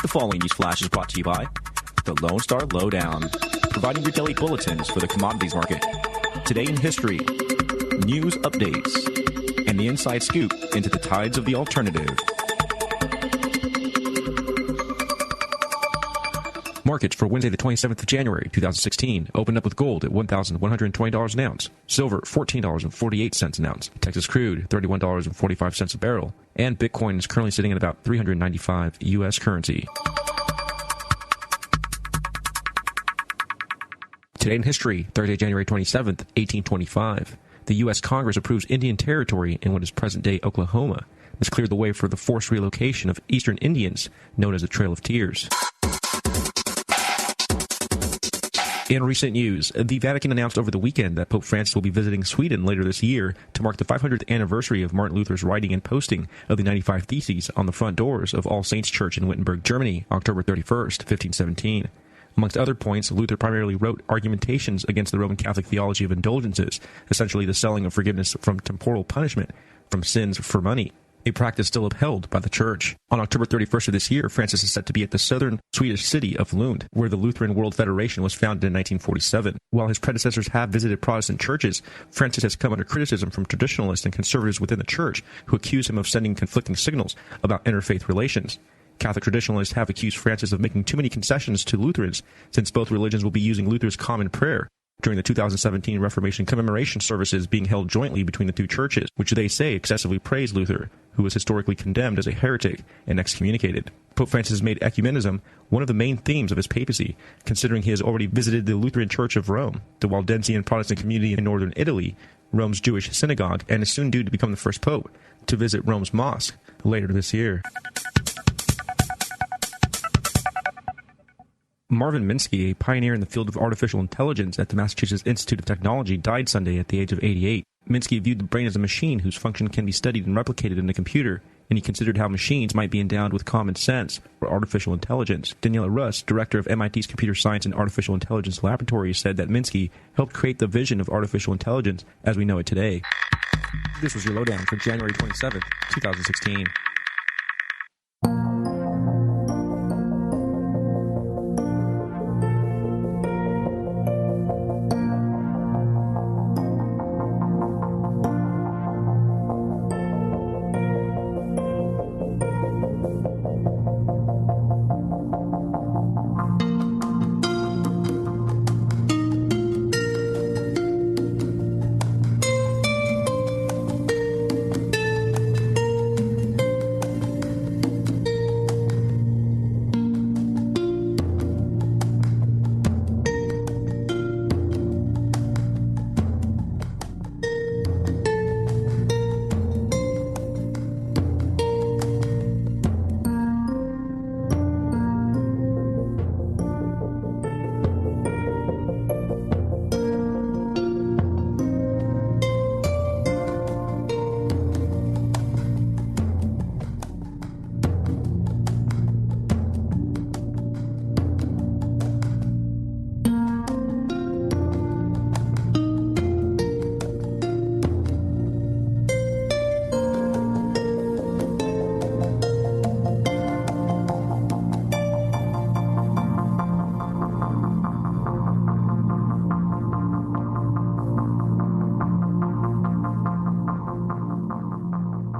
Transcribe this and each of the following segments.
The following news flash is brought to you by the Lone Star Lowdown, providing your daily bulletins for the commodities market. Today in history, news updates, and the inside scoop into the tides of the alternative. Markets for Wednesday the 27th of January 2016 opened up with gold at $1,120 an ounce, silver $14.48 an ounce, Texas crude $31.45 a barrel, and Bitcoin is currently sitting at about 395 U.S. currency. Today in history, Thursday, January 27th, 1825. The U.S. Congress approves Indian Territory in what is present-day Oklahoma. This cleared the way for the forced relocation of Eastern Indians, known as the Trail of Tears. In recent news, the Vatican announced over the weekend that Pope Francis will be visiting Sweden later this year to mark the 500th anniversary of Martin Luther's writing and posting of the 95 Theses on the front doors of All Saints Church in Wittenberg, Germany, October 31st, 1517. Amongst other points, Luther primarily wrote argumentations against the Roman Catholic theology of indulgences, essentially the selling of forgiveness from temporal punishment, from sins for money, a practice still upheld by the Church. On October 31st of this year, Francis is set to be at the southern Swedish city of Lund, where the Lutheran World Federation was founded in 1947. While his predecessors have visited Protestant churches, Francis has come under criticism from traditionalists and conservatives within the Church, who accuse him of sending conflicting signals about interfaith relations. Catholic traditionalists have accused Francis of making too many concessions to Lutherans, since both religions will be using Luther's common prayer during the 2017 Reformation commemoration services being held jointly between the two churches, which they say excessively praise Luther, who was historically condemned as a heretic and excommunicated. Pope Francis has made ecumenism one of the main themes of his papacy, considering he has already visited the Lutheran Church of Rome, the Waldensian Protestant community in northern Italy, Rome's Jewish synagogue, and is soon due to become the first pope to visit Rome's mosque later this year. Marvin Minsky, a pioneer in the field of artificial intelligence at the Massachusetts Institute of Technology, died Sunday at the age of 88. Minsky viewed the brain as a machine whose function can be studied and replicated in a computer, and he considered how machines might be endowed with common sense or artificial intelligence. Daniela Russ, director of MIT's Computer Science and Artificial Intelligence Laboratory, said that Minsky helped create the vision of artificial intelligence as we know it today. This was your lowdown for January 27th, 2016.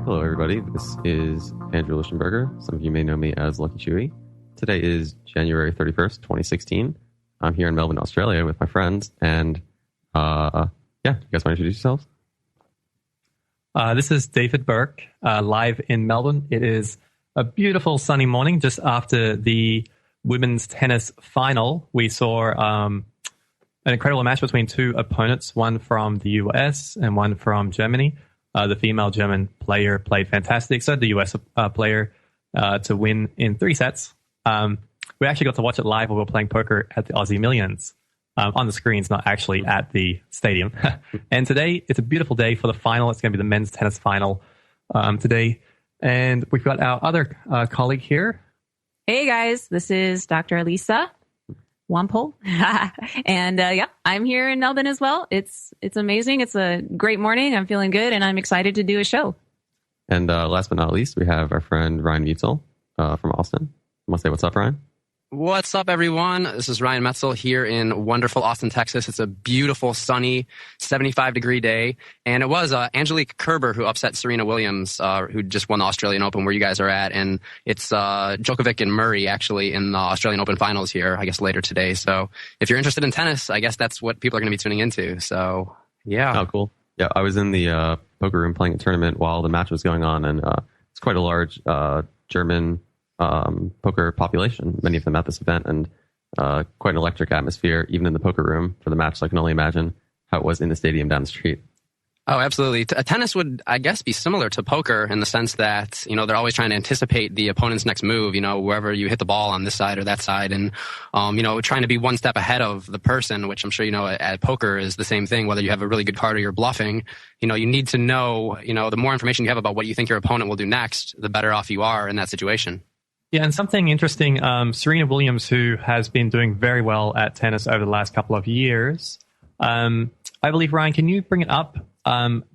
Hello, everybody. This is Andrew Lichtenberger. Some of you may know me as Lucky Chewy. Today is January 31st, 2016. I'm here in Melbourne, Australia with my friends. And, you guys want to introduce yourselves? This is David Burke, live in Melbourne. It is a beautiful sunny morning just after the women's tennis final. We saw an incredible match between two opponents, one from the US and one from Germany. The female German player played fantastic. So did the US player to win in 3 sets. We actually got to watch it live while we were playing poker at the Aussie Millions on the screens, not actually at the stadium. And today, it's a beautiful day for the final. It's going to be the men's tennis final today. And we've got our other colleague here. Hey, guys. This is Dr. Elisa Wampole. And I'm here in Melbourne as well. It's amazing. It's a great morning. I'm feeling good, and I'm excited to do a show. And last but not least, we have our friend Ryan Muetzel from Austin. Want to say what's up, Ryan? What's up, everyone? This is Ryan Metzel here in wonderful Austin, Texas. It's a beautiful, sunny, 75-degree day. And it was Angelique Kerber who upset Serena Williams, who just won the Australian Open where you guys are at. And it's Djokovic and Murray, actually, in the Australian Open finals here, I guess, later today. So if you're interested in tennis, I guess that's what people are going to be tuning into. So, yeah. Oh, cool. Yeah, I was in the poker room playing a tournament while the match was going on. And it's quite a large German poker population, many of them at this event, and quite an electric atmosphere, even in the poker room for the match. So I can only imagine how it was in the stadium down the street. Oh, absolutely. Tennis would, I guess, be similar to poker in the sense that, they're always trying to anticipate the opponent's next move, wherever you hit the ball on this side or that side. And, trying to be one step ahead of the person, which I'm sure, at poker is the same thing, whether you have a really good card or you're bluffing. You need to know, the more information you have about what you think your opponent will do next, the better off you are in that situation. Yeah, and something interesting, Serena Williams, who has been doing very well at tennis over the last couple of years, I believe, Ryan, can you bring it up?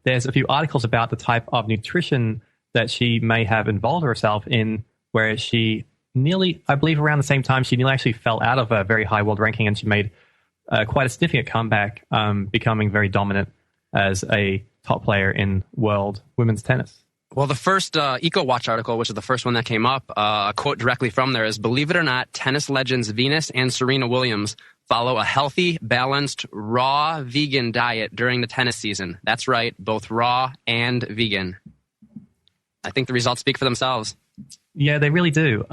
There's a few articles about the type of nutrition that she may have involved herself in, where she nearly, I believe around the same time, she nearly actually fell out of a very high world ranking, and she made quite a significant comeback, becoming very dominant as a top player in world women's tennis. Well, the first EcoWatch article, which is the first one that came up, a quote directly from there is, "Believe it or not, tennis legends Venus and Serena Williams follow a healthy, balanced, raw vegan diet during the tennis season." That's right, both raw and vegan. I think the results speak for themselves. Yeah, they really do.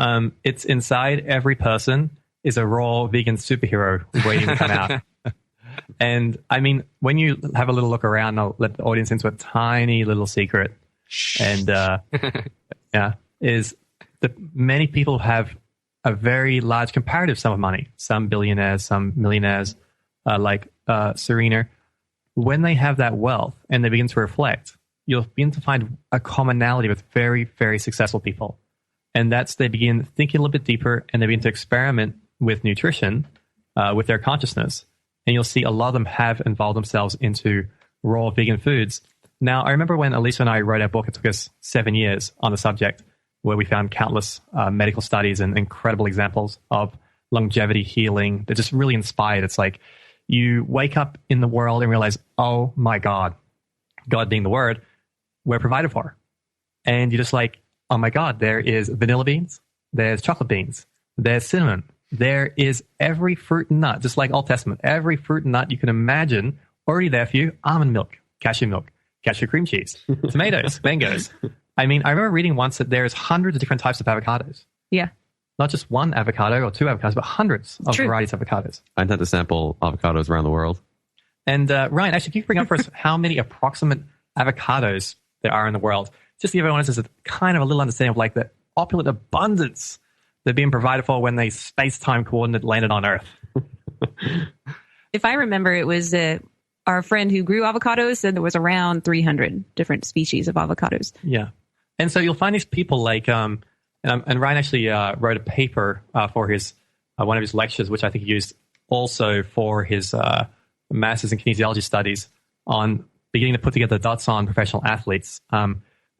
It's inside every person is a raw vegan superhero waiting to come out. And I mean, when you have a little look around, I'll let the audience into a tiny little secret. And is that many people have a very large comparative sum of money. Some billionaires, some millionaires, like Serena. When they have that wealth and they begin to reflect, you'll begin to find a commonality with very, very successful people. And that's they begin thinking a little bit deeper, and they begin to experiment with nutrition, with their consciousness. And you'll see a lot of them have involved themselves into raw vegan foods. Now, I remember when Elisa and I wrote our book, it took us 7 years on the subject, where we found countless medical studies and incredible examples of longevity healing that just really inspired. It's like you wake up in the world and realize, oh my God, God being the word, we're provided for. And you're just like, oh my God, there is vanilla beans, there's chocolate beans, there's cinnamon, there is every fruit and nut, just like Old Testament, every fruit and nut you can imagine already there for you. Almond milk, cashew cream cheese, tomatoes, mangoes. I mean, I remember reading once that there's hundreds of different types of avocados. Yeah. Not just one avocado or two avocados, but hundreds of varieties of avocados. I intend to sample avocados around the world. And Ryan, actually, can you bring up for us how many approximate avocados there are in the world? Just to give everyone just a kind of a little understanding of like the opulent abundance they're being provided for when they space-time coordinate landed on Earth. If I remember, it was our friend who grew avocados said there was around 300 different species of avocados. Yeah. And so you'll find these people like, and Ryan actually wrote a paper for his one of his lectures, which I think he used also for his master's in kinesiology studies, on beginning to put together dots on professional athletes.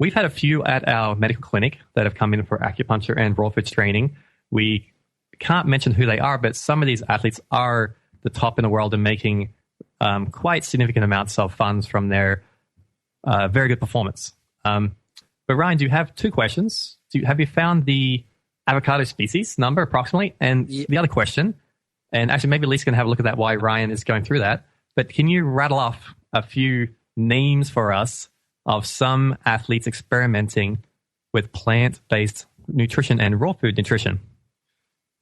We've had a few at our medical clinic that have come in for acupuncture and raw foods training. We can't mention who they are, but some of these athletes are the top in the world and making quite significant amounts of funds from their very good performance. But Ryan, do you have two questions? Have you found the avocado species number approximately? And the other question, and actually maybe Lisa can have a look at that while Ryan is going through that, but can you rattle off a few names for us of some athletes experimenting with plant-based nutrition and raw food nutrition?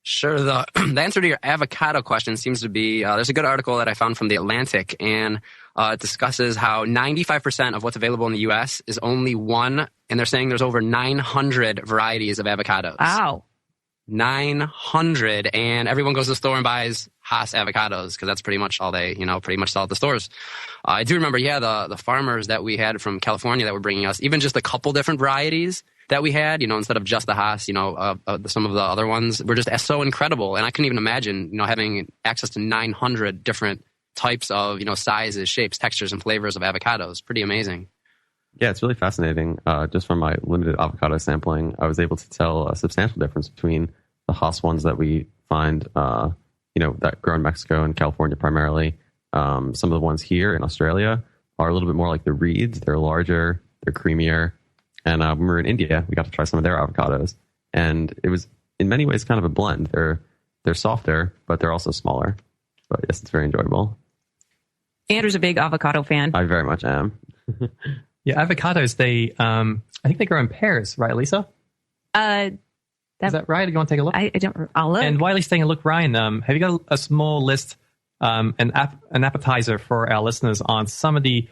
Sure. The answer to your avocado question seems to be, there's a good article that I found from The Atlantic, and it discusses how 95% of what's available in the U.S. is only one, and they're saying there's over 900 varieties of avocados. Wow. 900, and everyone goes to the store and buys Haas avocados because that's pretty much all they, pretty much sell at the stores. I do remember, the farmers that we had from California that were bringing us even just a couple different varieties that we had, instead of just the Haas, some of the other ones were just so incredible. And I couldn't even imagine, having access to 900 different types of, sizes, shapes, textures, and flavors of avocados. Pretty amazing. Yeah, it's really fascinating. Just from my limited avocado sampling, I was able to tell a substantial difference between the Haas ones that we find, that grow in Mexico and California primarily. Some of the ones here in Australia are a little bit more like the reeds. They're larger, they're creamier. And when we were in India, we got to try some of their avocados. And it was, in many ways, kind of a blend. They're softer, but they're also smaller. But yes, it's very enjoyable. Andrew's a big avocado fan. I very much am. Yeah, avocados, I think they grow in pairs, right, Lisa? Is that right? Do you want to take a look? I'll look. And while he's taking a look, Ryan, have you got a small list, an appetizer for our listeners on some of these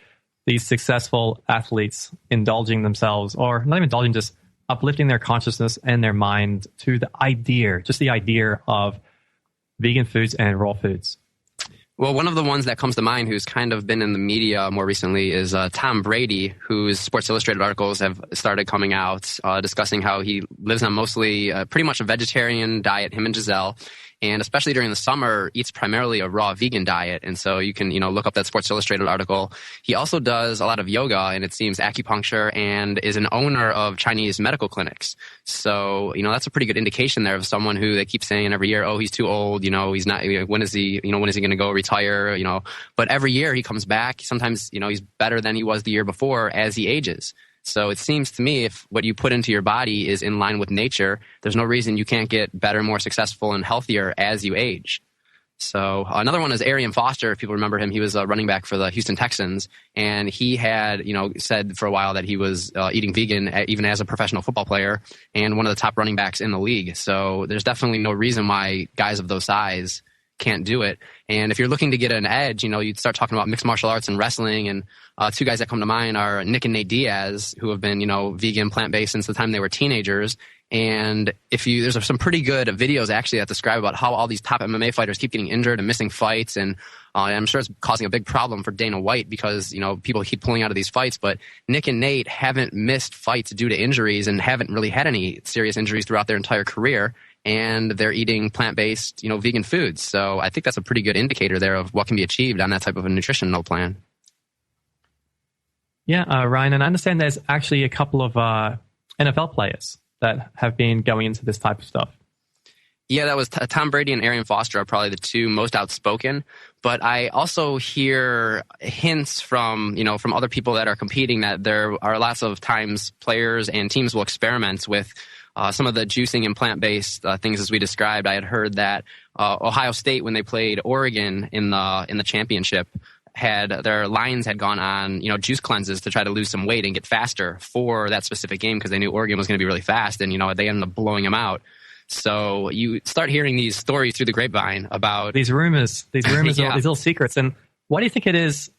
successful athletes indulging themselves, or not even indulging, just uplifting their consciousness and their mind to the idea of vegan foods and raw foods? Well, one of the ones that comes to mind who's kind of been in the media more recently is Tom Brady, whose Sports Illustrated articles have started coming out discussing how he lives on mostly pretty much a vegetarian diet, him and Giselle, and especially during the summer, eats primarily a raw vegan diet. And so you can, look up that Sports Illustrated article. He also does a lot of yoga, and it seems acupuncture, and is an owner of Chinese medical clinics. So, that's a pretty good indication there of someone who they keep saying every year, oh, he's too old, he's not, when is he going to go retire, but every year he comes back. Sometimes, he's better than he was the year before as he ages. So it seems to me if what you put into your body is in line with nature, there's no reason you can't get better, more successful, and healthier as you age. So another one is Arian Foster. If people remember him, he was a running back for the Houston Texans, and he had, said for a while that he was eating vegan even as a professional football player and one of the top running backs in the league. So there's definitely no reason why guys of those size can't do it. And if you're looking to get an edge, you'd start talking about mixed martial arts and wrestling. And two guys that come to mind are Nick and Nate Diaz, who have been, vegan, plant-based since the time they were teenagers. And there's some pretty good videos actually that describe about how all these top MMA fighters keep getting injured and missing fights. And I'm sure it's causing a big problem for Dana White because, people keep pulling out of these fights. But Nick and Nate haven't missed fights due to injuries and haven't really had any serious injuries throughout their entire career. And they're eating plant-based, vegan foods. So I think that's a pretty good indicator there of what can be achieved on that type of a nutritional plan. Yeah, Ryan, and I understand there's actually a couple of NFL players that have been going into this type of stuff. Yeah, that was Tom Brady and Arian Foster are probably the two most outspoken. But I also hear hints from other people that are competing that there are lots of times players and teams will experiment with some of the juicing and plant-based things as we described. I had heard that Ohio State, when they played Oregon in the championship, their lines had gone on juice cleanses to try to lose some weight and get faster for that specific game because they knew Oregon was going to be really fast, and they ended up blowing them out. So you start hearing these stories through the grapevine about these rumors, yeah. These little secrets. And why do you think it is?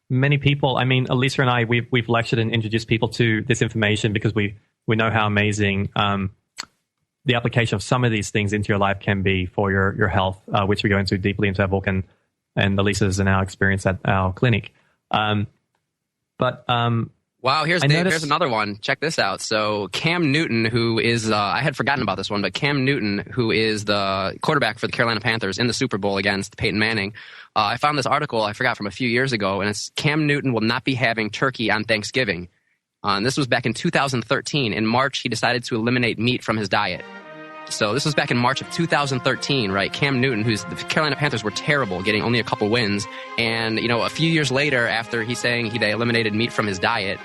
Many people, I mean, Elisa and I, we've lectured and introduced people to this information because we know how amazing the application of some of these things into your life can be for your health, which we go into deeply into our book and Elisa's and our experience at our clinic. Wow, here's another one. Check this out. So Cam Newton, who is, I had forgotten about this one, but Cam Newton, who is the quarterback for the Carolina Panthers in the Super Bowl against Peyton Manning, I found this article, I forgot, from a few years ago, and it's Cam Newton will not be having turkey on Thanksgiving. And this was back in 2013. In March, he decided to eliminate meat from his diet. So this was back in March of 2013, right? Cam Newton, the Carolina Panthers were terrible, getting only a couple wins. And, a few years later, after he's saying they eliminated meat from his diet,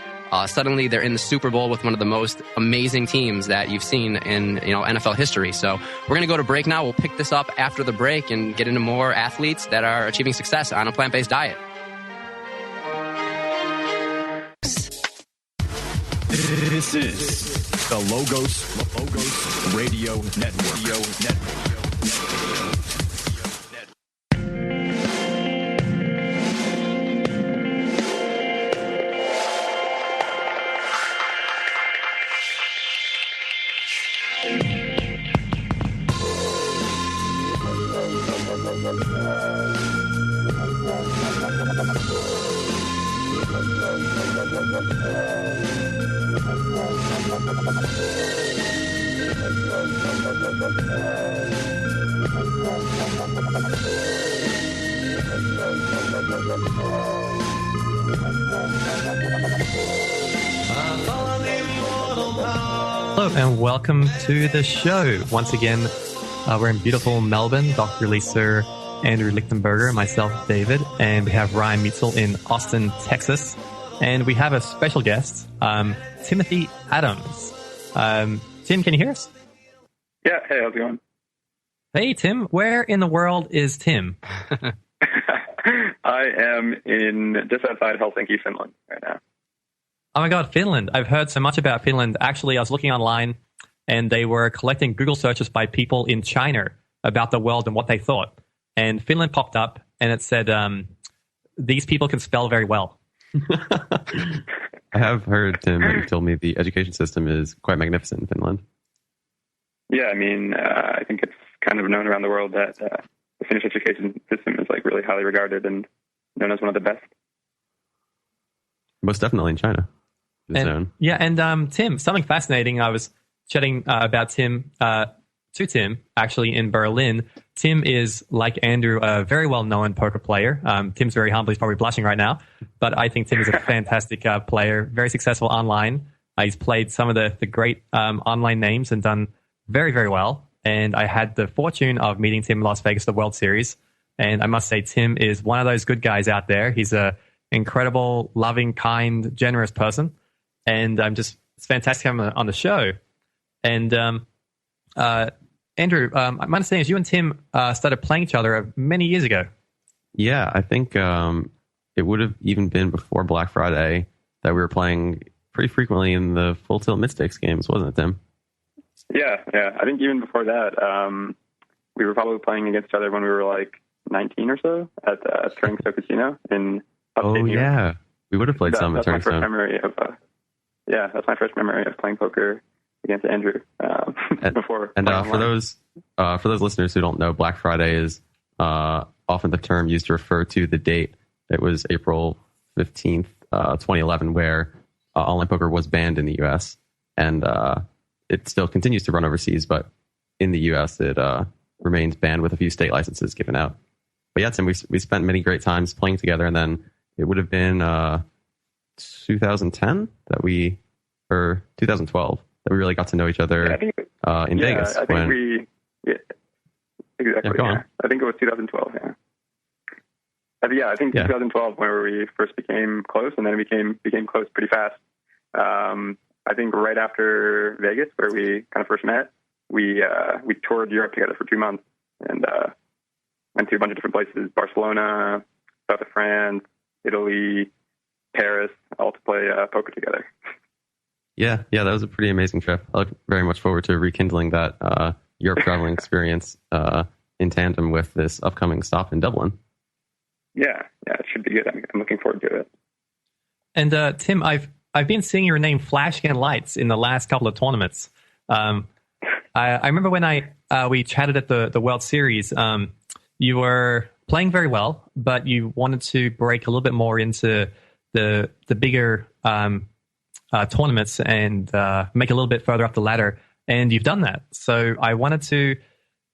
suddenly they're in the Super Bowl with one of the most amazing teams that you've seen in, NFL history. So we're going to go to break now. We'll pick this up after the break and get into more athletes that are achieving success on a plant-based diet. This is the Logos Radio Network. Hello and welcome to the show. Once again, we're in beautiful Melbourne. Dr. Lisa, Andrew Lichtenberger, myself, David, and we have Ryan Meitzel in Austin, Texas. And we have a special guest, Timothy Adams. Tim, can you hear us? Yeah. Hey, how's it going? Hey, Tim. Where in the world is Tim? I am just outside Helsinki, Finland right now. Oh my God, Finland. I've heard so much about Finland. Actually, I was looking online and they were collecting Google searches by people in China about the world and what they thought. And Finland popped up and it said, these people can spell very well. I have heard, Tim, that you told me the education system is quite magnificent in Finland. Yeah, I mean, I think it's kind of known around the world that the Finnish education system is like really highly regarded and known as one of the best. Most definitely in China. Yeah, and Tim, something fascinating. I was chatting about Tim to Tim, actually, in Berlin. Tim is, like Andrew, a very well-known poker player. Tim's very humble. He's probably blushing right now. But I think Tim is a fantastic player, very successful online. He's played some of the great online names and done very, very well. And I had the fortune of meeting Tim in Las Vegas, the World Series. And I must say, Tim is one of those good guys out there. He's an incredible, loving, kind, generous person. And it's fantastic having him on the show. And Andrew, my understanding is you and Tim started playing each other many years ago. Yeah, I think it would have even been before Black Friday that we were playing pretty frequently in the Full Tilt Mid-Stakes games, wasn't it, Tim? Yeah. I think even before that, we were probably playing against each other when we were like 19 or so at Turning Stone Casino in upstate New York. Yeah. We would have played some at Turning Stone. That's my first memory of playing poker against Andrew before. And for those listeners who don't know, Black Friday is often the term used to refer to the date. It was April 15th, 2011, where online poker was banned in the U.S. and it still continues to run overseas, but in the U.S. it remains banned with a few state licenses given out. But yeah, Tim, we spent many great times playing together, and then it would have been 2010 or 2012 that we really got to know each other in Vegas. I think exactly. Yeah. I think it was 2012. Yeah. I think 2012 where we first became close, and then we became close pretty fast. I think right after Vegas, where we kind of first met, we toured Europe together for 2 months and went to a bunch of different places: Barcelona, south of France, Italy, Paris, all to play poker together. Yeah, that was a pretty amazing trip. I look very much forward to rekindling that Europe traveling experience in tandem with this upcoming stop in Dublin. Yeah, it should be good. I'm looking forward to it. And Tim, I've been seeing your name flashing in lights in the last couple of tournaments. I remember when we chatted at the World Series. You were playing very well, but you wanted to break a little bit more into the bigger tournaments and make a little bit further up the ladder, and you've done that. So I wanted to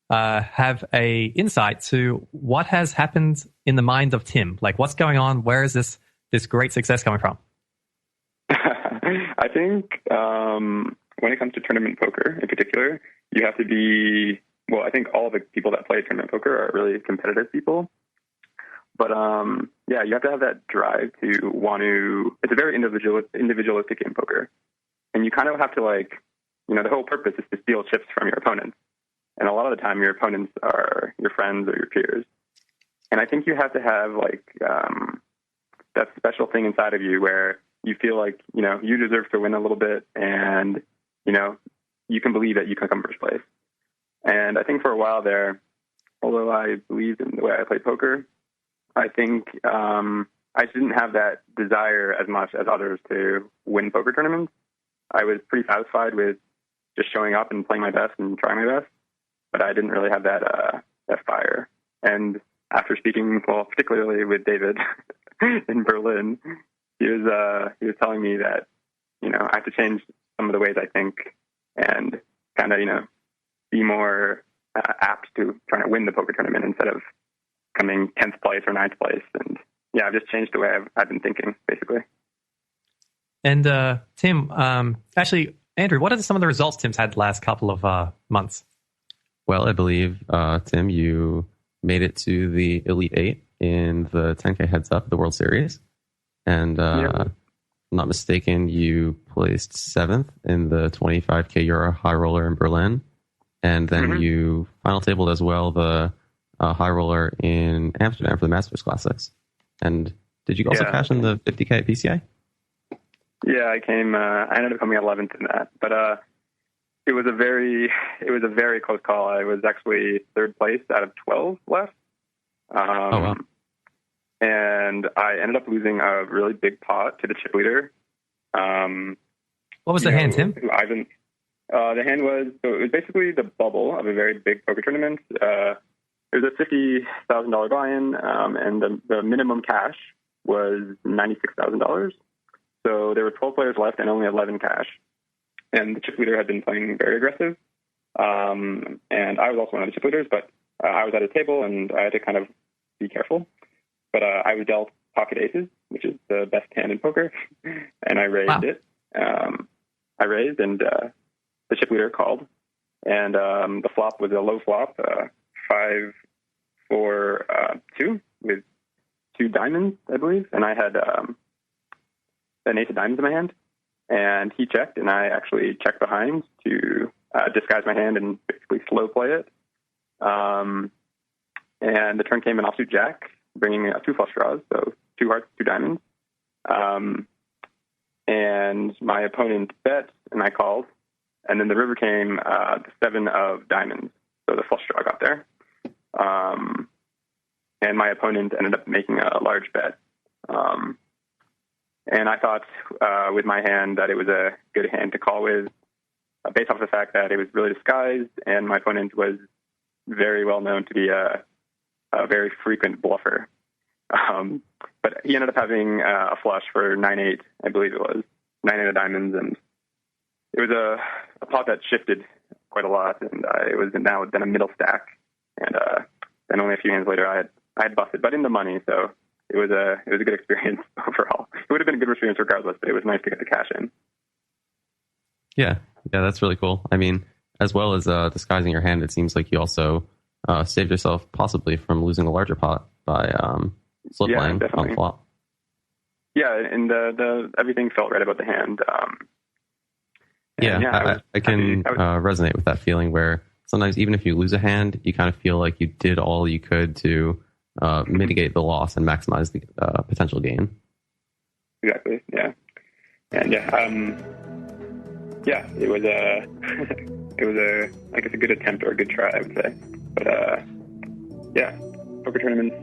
have a insight to what has happened in the mind of Tim. Like, what's going on? Where is this great success coming from? I think when it comes to tournament poker in particular, you have to be, well, I think all of the people that play tournament poker are really competitive people. But you have to have that drive to want to, it's a very individualistic game, poker. And you kind of have to the whole purpose is to steal chips from your opponents. And a lot of the time your opponents are your friends or your peers. And I think you have to have that special thing inside of you where you feel like, you deserve to win a little bit and, you can believe that you can come first place. And I think for a while there, although I believed in the way I played poker, I think I didn't have that desire as much as others to win poker tournaments. I was pretty satisfied with just showing up and playing my best and trying my best, but I didn't really have that fire. And after speaking, particularly with David in Berlin, he was telling me that I have to change some of the ways I think and kind of be more apt to trying to win the poker tournament instead of coming 10th place or 9th place. And I've just changed the way I've been thinking, basically. And Tim, actually, Andrew, what are some of the results Tim's had the last couple of months? Well, I believe, Tim, you made it to the Elite Eight in the 10K Heads Up, the World Series. And if I'm not mistaken, you placed 7th in the 25K Euro High Roller in Berlin. And then you final tabled as well the High Roller in Amsterdam for the Masters Classics. And did you also cash in the 50K at PCA? Yeah, I ended up coming 11th in that. But it was a very close call. I was actually 3rd place out of 12 left. Wow. And I ended up losing a really big pot to the chip leader. What was the hand, Tim? The hand was basically the bubble of a very big poker tournament. It was a $50,000 buy-in, and the minimum cash was $96,000. So there were 12 players left and only 11 cash. And the chip leader had been playing very aggressive. And I was also one of the chip leaders, but I was at a table and I had to kind of be careful. But I was dealt pocket aces, which is the best hand in poker, and I raised it. I raised, and the chip leader called, and the flop was a low flop, 5-4-2 with 2 diamonds, I believe, and I had an ace of diamonds in my hand, and he checked, and I actually checked behind to disguise my hand and basically slow play it. And the turn came in offsuit jack, bringing 2 flush draws, so 2 hearts, 2 diamonds. And my opponent bet, and I called. And then the river came the 7 of diamonds, so the flush draw got there. And my opponent ended up making a large bet. And I thought with my hand that it was a good hand to call with, based off the fact that it was really disguised, and my opponent was very well known to be a very frequent bluffer. But he ended up having a flush for 9-8, I believe it was, 9-8 of diamonds, and it was a pot that shifted quite a lot, and it was now then a middle stack, and then only a few hands later I had busted, but in the money, so it was a good experience overall. It would have been a good experience regardless, but it was nice to get the cash in. Yeah, that's really cool. I mean, as well as disguising your hand, it seems like you also saved yourself possibly from losing a larger pot by slow playing on flop. Yeah, and the everything felt right about the hand. I can resonate with that feeling where sometimes even if you lose a hand, you kind of feel like you did all you could to mitigate the loss and maximize the potential gain. Exactly. Yeah, and it was a I guess a good attempt or a good try, I would say. But poker tournaments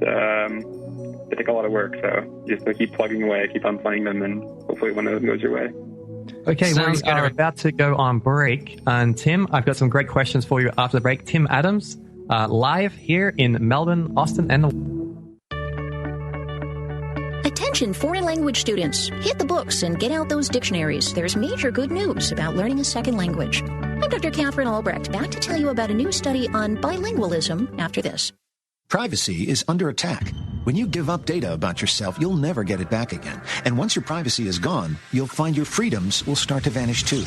they take a lot of work, so you just keep plugging away, keep on playing them, and hopefully one of them goes your way. Okay, we are about to go on break. And Tim, I've got some great questions for you after the break. Tim Adams, live here in Melbourne, Austin, and Attention foreign language students, hit the books and get out those dictionaries. There's major good news about learning a second language. I'm Dr. Catherine Albrecht, back to tell you about a new study on bilingualism after this. Privacy is under attack. When you give up data about yourself, you'll never get it back again. And once your privacy is gone, you'll find your freedoms will start to vanish too.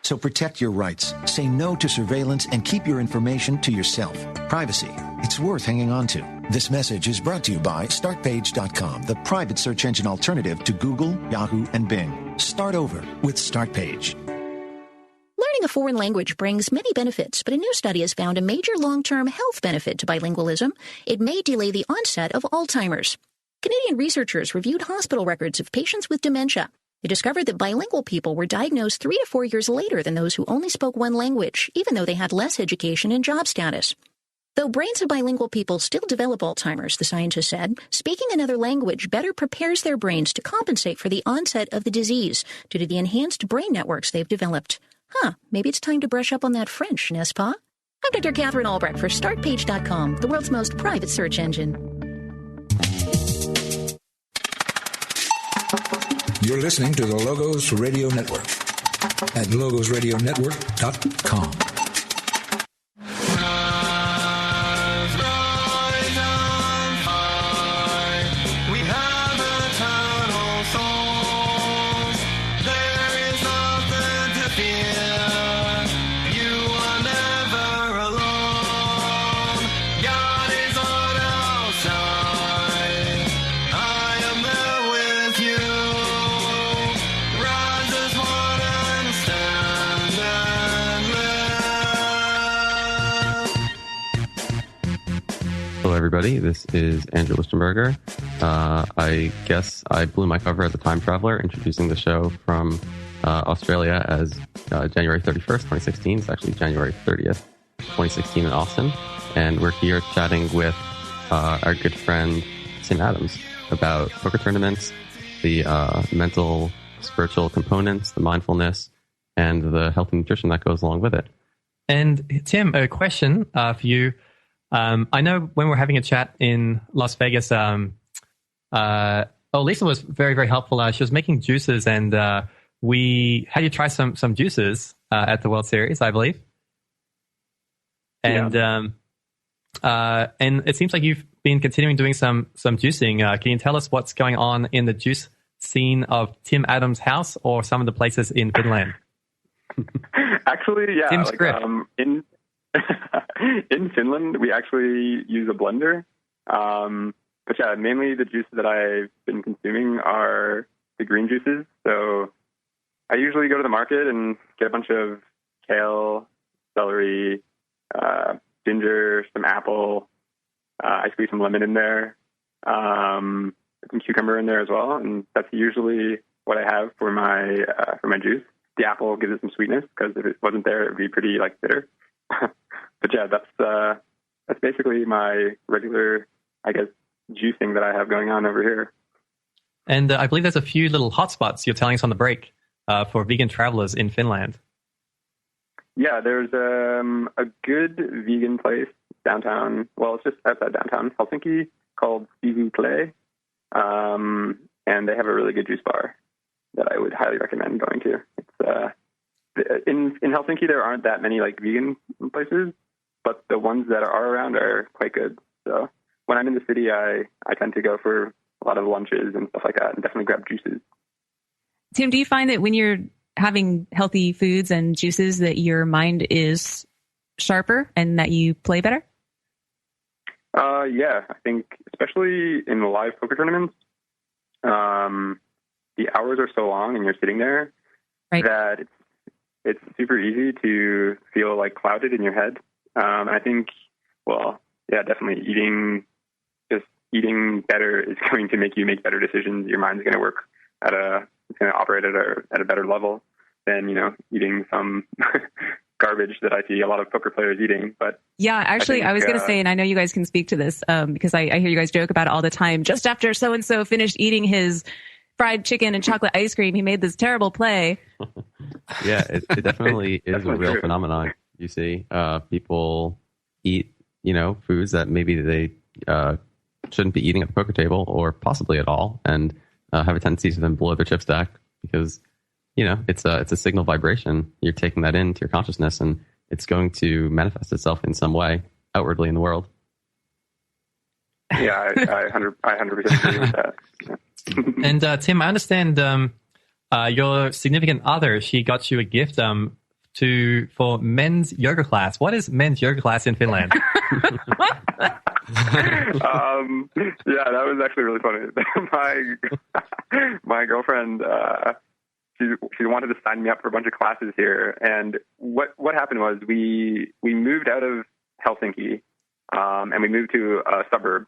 So protect your rights, say no to surveillance, and keep your information to yourself. Privacy, it's worth hanging on to. This message is brought to you by StartPage.com, the private search engine alternative to Google, Yahoo, and Bing. Start over with StartPage. Learning a foreign language brings many benefits, but a new study has found a major long-term health benefit to bilingualism. It may delay the onset of Alzheimer's. Canadian researchers reviewed hospital records of patients with dementia. They discovered that bilingual people were diagnosed 3 to 4 years later than those who only spoke one language, even though they had less education and job status. Though brains of bilingual people still develop Alzheimer's, the scientists said, speaking another language better prepares their brains to compensate for the onset of the disease due to the enhanced brain networks they've developed. Maybe it's time to brush up on that French, n'est-ce pas? I'm Dr. Catherine Albrecht for StartPage.com, the world's most private search engine. You're listening to the Logos Radio Network at logosradionetwork.com. There is nothing to fear. Hello, everybody. This is Andrew Lichtenberger. I guess I blew my cover as a time traveler, introducing the show from Australia as January 31st, 2016. It's actually January 30th, 2016 in Austin. And we're here chatting with our good friend Tim Adams about poker tournaments, the mental, spiritual components, the mindfulness, and the health and nutrition that goes along with it. And Tim, a question for you. I know when we're having a chat in Las Vegas, Lisa was very, very helpful. She was making juices, and we had you try some juices at the World Series, I believe. And and it seems like you've been continuing doing some juicing. Can you tell us what's going on in the juice scene of Tim Adams' house or some of the places in Finland? Actually, yeah. Tim's script. In Finland, we actually use a blender. But yeah, mainly the juices that I've been consuming are the green juices. So I usually go to the market and get a bunch of kale, celery, ginger, some apple. I squeeze some lemon in there, some cucumber in there as well. And that's usually what I have for my juice. The apple gives it some sweetness because if it wasn't there, it would be pretty bitter. But yeah, that's basically my regular, I guess, juicing that I have going on over here. And I believe there's a few little hotspots you're telling us on the break for vegan travelers in Finland. Yeah, there's a good vegan place downtown. Well, it's just outside downtown Helsinki called Sivu Clay, and they have a really good juice bar that I would highly recommend going to. It's in Helsinki there aren't that many vegan places, but the ones that are around are quite good. So when I'm in the city, I tend to go for a lot of lunches and stuff like that, and definitely grab juices. Tim, do you find that when you're having healthy foods and juices that your mind is sharper and that you play better? Yeah, I think especially in the live poker tournaments, the hours are so long and you're sitting there that it's super easy to feel clouded in your head. I think, definitely eating better is going to make you make better decisions. Your mind's going to work it's going to operate at a better level than, eating some garbage that I see a lot of poker players eating. But yeah, actually, I was going to say, and I know you guys can speak to this because I hear you guys joke about it all the time. Just after so-and-so finished eating his fried chicken and chocolate ice cream, he made this terrible play. Yeah, it definitely is a real phenomenon. You see, people eat, foods that maybe they shouldn't be eating at the poker table or possibly at all, and have a tendency to then blow their chip stack because, it's a signal vibration. You're taking that into your consciousness, and it's going to manifest itself in some way outwardly in the world. Yeah, I 100% agree with that. Yeah. And Tim, I understand your significant other, she got you a gift for men's yoga class. What is men's yoga class in Finland? Yeah, that was actually really funny. My girlfriend, she wanted to sign me up for a bunch of classes here, and what happened was we moved out of Helsinki, and we moved to a suburb.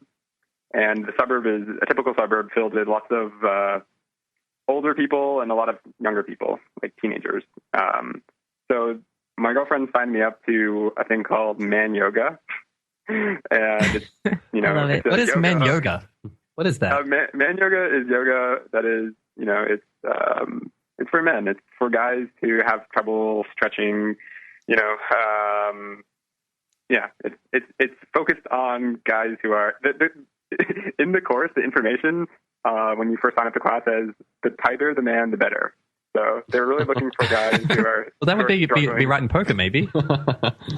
And the suburb is a typical suburb filled with lots of older people and a lot of younger people, like teenagers. So my girlfriend signed me up to a thing called man yoga. And it's, I love it. What is man yoga? What is that? Man yoga is yoga that is, it's for men. It's for guys who have trouble stretching, it's focused on guys who are in the course, the information, when you first sign up to class says the tighter the man, the better. So they're really looking for guys who are. Well, that would be right in poker, maybe.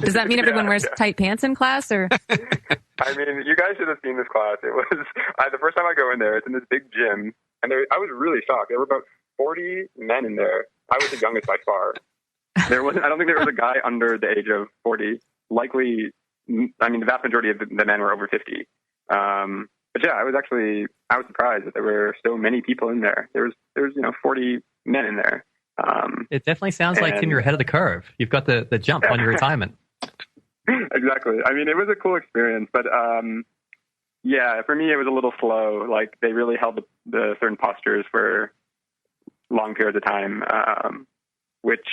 Does that mean everyone wears tight pants in class, or? I mean, you guys should have seen this class. It was the first time I go in there. It's in this big gym, and I was really shocked. There were about 40 men in there. I was the youngest by far. I don't think there was a guy under the age of 40. Likely, I mean, the vast majority of the men were over 50. But yeah, I was surprised that there were so many people in there. There was 40 men in there. It definitely sounds like, Tim, you're ahead of the curve. You've got the jump on your retirement. Exactly. I mean, it was a cool experience, but Yeah, for me, it was a little slow. Like, they really held the certain postures for long periods of time, which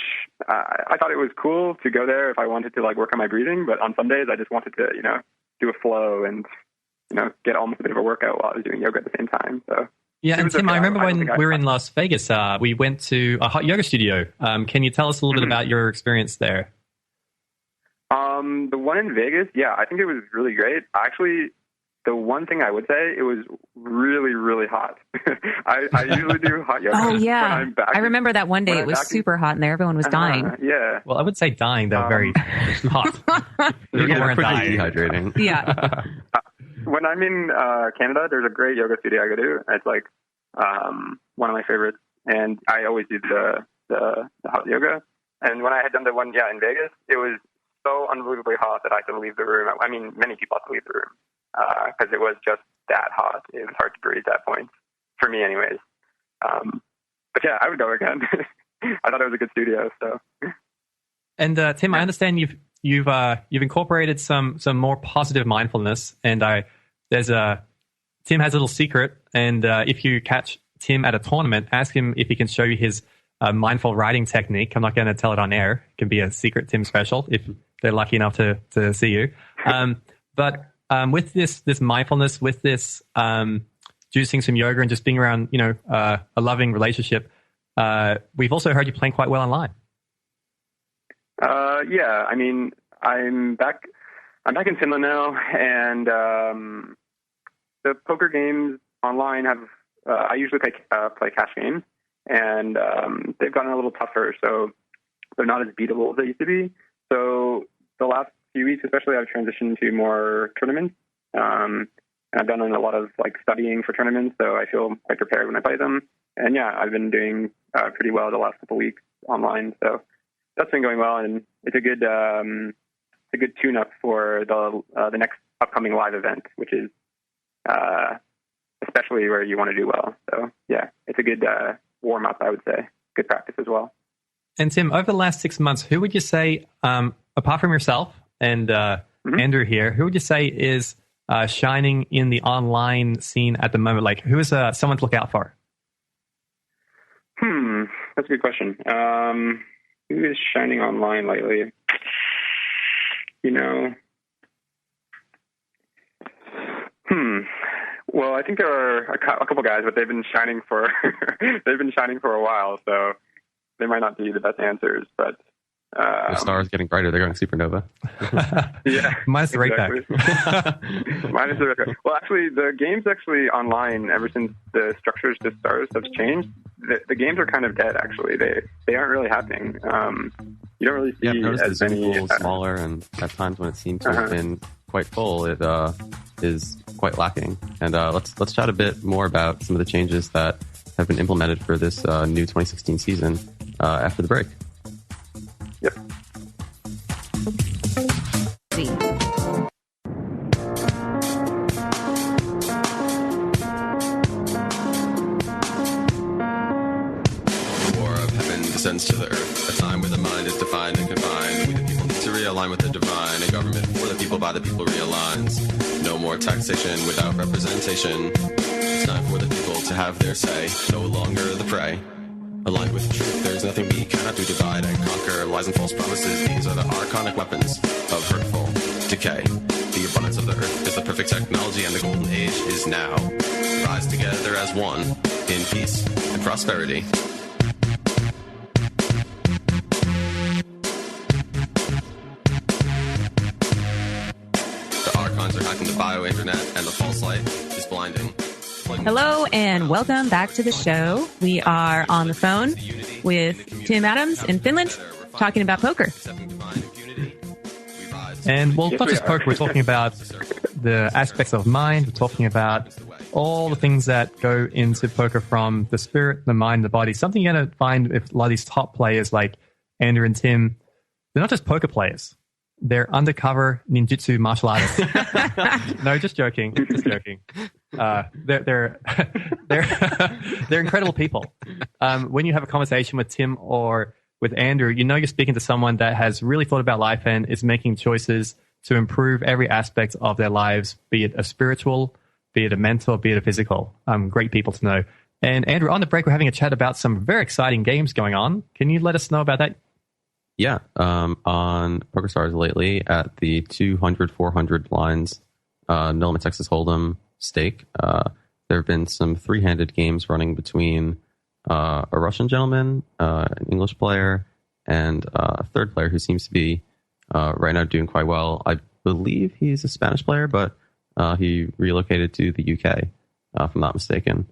I thought it was cool to go there if I wanted to, like, work on my breathing. But on some days, I just wanted to, do a flow and, get almost a bit of a workout while I was doing yoga at the same time. So yeah, and Tim, I remember when we were in Las Vegas, we went to a hot yoga studio. Can you tell us a little bit about your experience there? The one in Vegas, yeah, I think it was really great. Actually, the one thing I would say, it was really, really hot. I usually do hot yoga. Oh, yeah. I remember that one day it was super hot in there. Everyone was dying. Yeah. Well, I would say dying, though, very hot. Yeah, weren't pretty dying. dehydrating. Yeah. When I'm in Canada, there's a great yoga studio I go to. It's like one of my favorites. And I always do the hot yoga. And when I had done the one, in Vegas, it was so unbelievably hot that I had to leave the room. I mean, many people had to leave the room because it was just that hot. It was hard to breathe at that point, for me anyways. But yeah, I would go again. I thought it was a good studio. So. And Tim, I understand you've incorporated some more positive mindfulness, and Tim has a little secret. And if you catch Tim at a tournament, ask him if he can show you his mindful riding technique. I'm not going to tell it on air. It can be a secret Tim special if they're lucky enough to see you. But with this mindfulness, with this juicing some yoga and just being around, a loving relationship, we've also heard you playing quite well online. Yeah, I mean, I'm back in Finland now, and the poker games online have. I usually play cash games, and they've gotten a little tougher, so they're not as beatable as they used to be. So the last few weeks, especially, I've transitioned to more tournaments, and I've done a lot of studying for tournaments, so I feel quite prepared when I play them. And yeah, I've been doing pretty well the last couple of weeks online, so that's been going well, and it's a good tune-up for the next upcoming live event, which is especially where you want to do well. So yeah, it's a good warm-up, I would say. Good practice as well. And Tim, over the last 6 months, who would you say, apart from yourself and Andrew here, who would you say is shining in the online scene at the moment? Like, who is someone to look out for? That's a good question. Who is shining online lately? Well, I think there are a couple guys, but they've been shining for a while, so they might not be the best answers. But the stars getting brighter; they're going supernova. Yeah, minus the exactly. Minus the rate back. Well, actually, the games online ever since the structures to stars have changed. The games are kind of dead. Actually, they aren't really happening. You don't really see I've noticed as the Zoom many. pool is smaller, and at times when it seems to have been quite full, it is quite lacking. And let's chat a bit more about some of the changes that have been implemented for this new 2016 season after the break. Yep. Descends to the earth, a time where the mind is defined and confined. We the people need to realign with the divine. A government for the people, by the people realigns. No more taxation without representation. It's time for the people to have their say. No longer the prey. Aligned with truth, there's nothing we cannot do. Divide and conquer lies and false promises. These are the archonic weapons of hurtful decay. The abundance of the earth is the perfect technology, and the golden age is now. Rise together as one in peace and prosperity. Are hacking the bio-internet, and the false light is blinding. Hello and welcome back to the show. We are on the phone with Tim Adams in Finland talking about poker. And well, not just poker, we're talking about the aspects of mind. We're talking about all the things that go into poker, from the spirit, the mind, the body. Something you're going to find with a lot of these top players like Andrew and Tim, they're not just poker players. They're undercover ninjutsu martial artists. No, just joking. Just joking. They're incredible people. When you have a conversation with Tim or with Andrew, you know you're speaking to someone that has really thought about life and is making choices to improve every aspect of their lives, be it a spiritual, be it a mental, be it a physical. Great people to know. And Andrew, on the break, we're having a chat about some very exciting games going on. Can you let us know about that? Yeah, on PokerStars lately at the 200-400 lines, Nourishment Texas Hold'em stake, there have been some three-handed games running between a Russian gentleman, an English player, and a third player who seems to be right now doing quite well. I believe he's a Spanish player, but he relocated to the UK, if I'm not mistaken.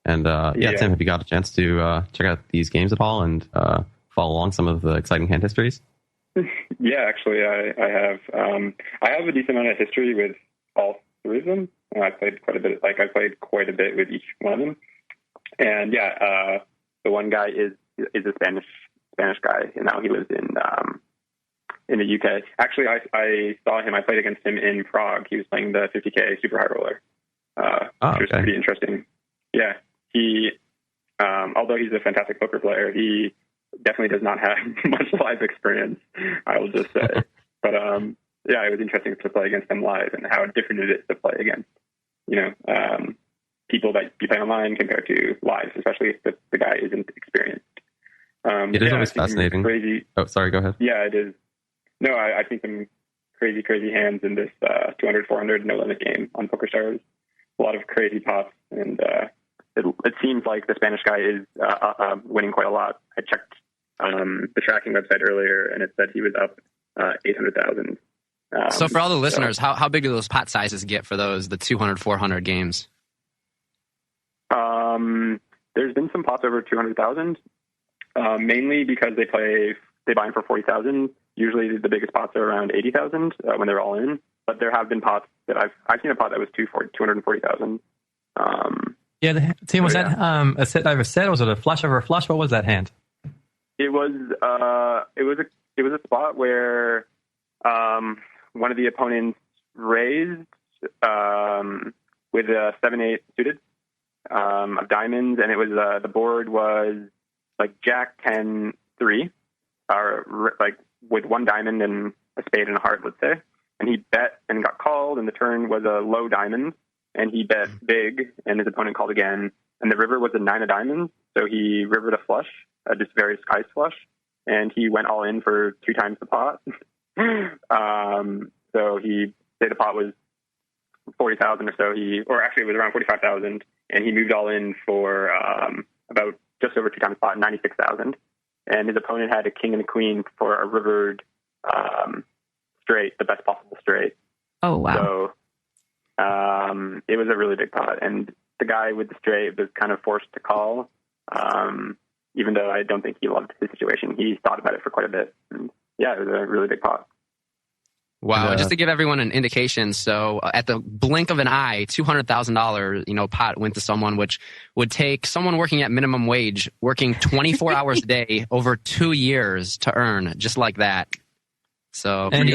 And Tim, have you got a chance to check out these games at all and follow along some of the exciting hand histories? Yeah, actually, I have. I have a decent amount of history with all three of them. I played quite a bit. I played quite a bit with each one of them. And the one guy is a Spanish guy, and now he lives in the UK. Actually, I saw him. I played against him in Prague. He was playing the 50K super high roller, which was pretty interesting. Yeah, he, although he's a fantastic poker player, he definitely does not have much live experience, I will just say. But it was interesting to play against him live and how different it is to play against, people that you play online compared to live, especially if the guy isn't experienced. It is always fascinating. Crazy. Oh, sorry, go ahead. Yeah, it is. No, I think some crazy hands in this 200-400 no limit game on PokerStars. A lot of crazy pots, and it seems like the Spanish guy is winning quite a lot. I checked the tracking website earlier, and it said he was up 800,000. So for all the listeners, how big do those pot sizes get for the 200-400 games? There's been some pots over 200,000, mainly because they buy in for 40,000. Usually the biggest pots are around 80,000 when they're all in. But there have been pots that I've seen a pot that was 240,000. Tim, was that a set over set, or was it a flush over a flush? What was that hand? It was a spot where one of the opponents raised with a 7-8 suited of diamonds, and it was the board was like Jack 10-3, or like with one diamond and a spade and a heart, let's say. And he bet and got called, and the turn was a low diamond, and he bet big, and his opponent called again, and the river was a 9 of diamonds, so he rivered a flush, just very ice flush, and he went all in for 2 times the pot. So he say the pot was 40,000 or so, or actually it was around 45,000, and he moved all in for about just over 2 times the pot, 96,000, and his opponent had a king and a queen for a rivered straight, the best possible straight. Oh, wow. So it was a really big pot, and the guy with the straight was kind of forced to call, even though I don't think he loved the situation. He thought about it for quite a bit. And it was a really big pot. Wow! Just to give everyone an indication, so at the blink of an eye, $200,000, pot went to someone, which would take someone working at minimum wage, working 24 hours a day over 2 years to earn, just like that. So and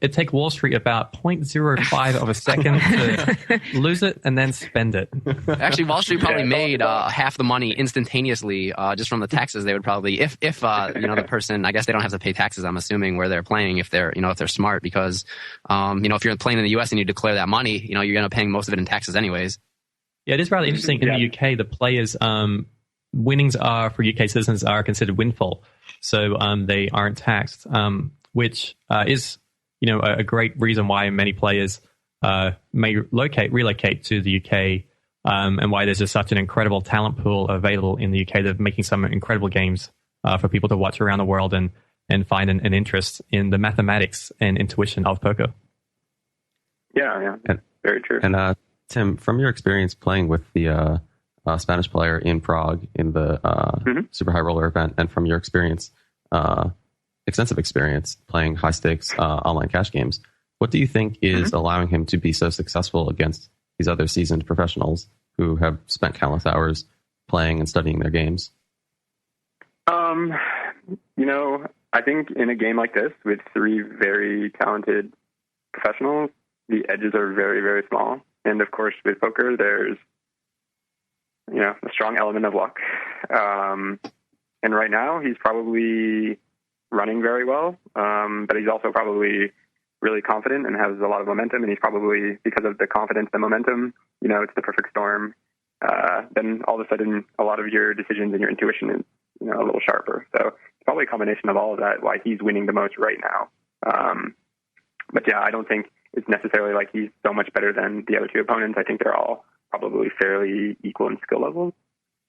it take Wall Street about 0.05 of a second to lose it and then spend it. Actually, Wall Street probably made half the money instantaneously just from the taxes. They would probably, if the person, I guess they don't have to pay taxes. I'm assuming where they're playing if they're smart, because if you're playing in the U.S. and you declare that money, you're going to pay most of it in taxes anyways. Yeah, it is rather interesting. In the UK, the players winnings are for UK citizens are considered windfall. So they aren't taxed, which is, a great reason why many players may relocate to the UK, and why there's just such an incredible talent pool available in the UK. They're making some incredible games for people to watch around the world and find an interest in the mathematics and intuition of poker. Yeah, very true. And Tim, from your experience playing with the Spanish player in Prague in the Super High Roller event, and from your experience, extensive experience playing high stakes online cash games, what do you think is allowing him to be so successful against these other seasoned professionals who have spent countless hours playing and studying their games? I think in a game like this with 3 very talented professionals, the edges are very, very small. And of course, with poker, there's a strong element of luck. And right now, he's probably running very well, but he's also probably really confident and has a lot of momentum, and he's probably, because of the confidence, the momentum, it's the perfect storm. Then all of a sudden, a lot of your decisions and your intuition is, a little sharper. So it's probably a combination of all of that, why he's winning the most right now. But yeah, I don't think it's necessarily like he's so much better than the other two opponents. I think they're all probably fairly equal in skill levels.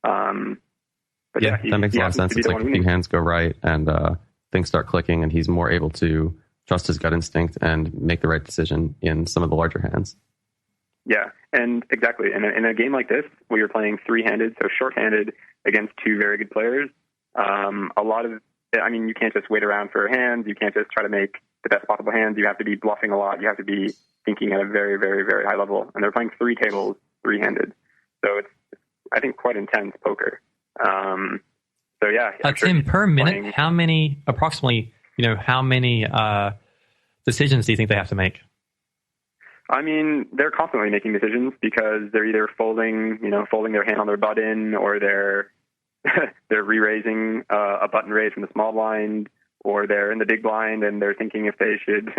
But yeah, that makes a lot of sense. It's like a few hands go right and things start clicking, and he's more able to trust his gut instinct and make the right decision in some of the larger hands. Yeah, and exactly. And in a game like this, where you're playing three-handed, so short-handed against two very good players, you can't just wait around for hands. You can't just try to make the best possible hands. You have to be bluffing a lot. You have to be thinking at a very, very, very high level. And they're playing three tables, three-handed. So it's, I think, quite intense poker. So yeah. Tim, per minute, how many decisions do you think they have to make? I mean, they're constantly making decisions because they're either folding their hand on their button, or they're re-raising a button raise from the small blind, or they're in the big blind and they're thinking if they should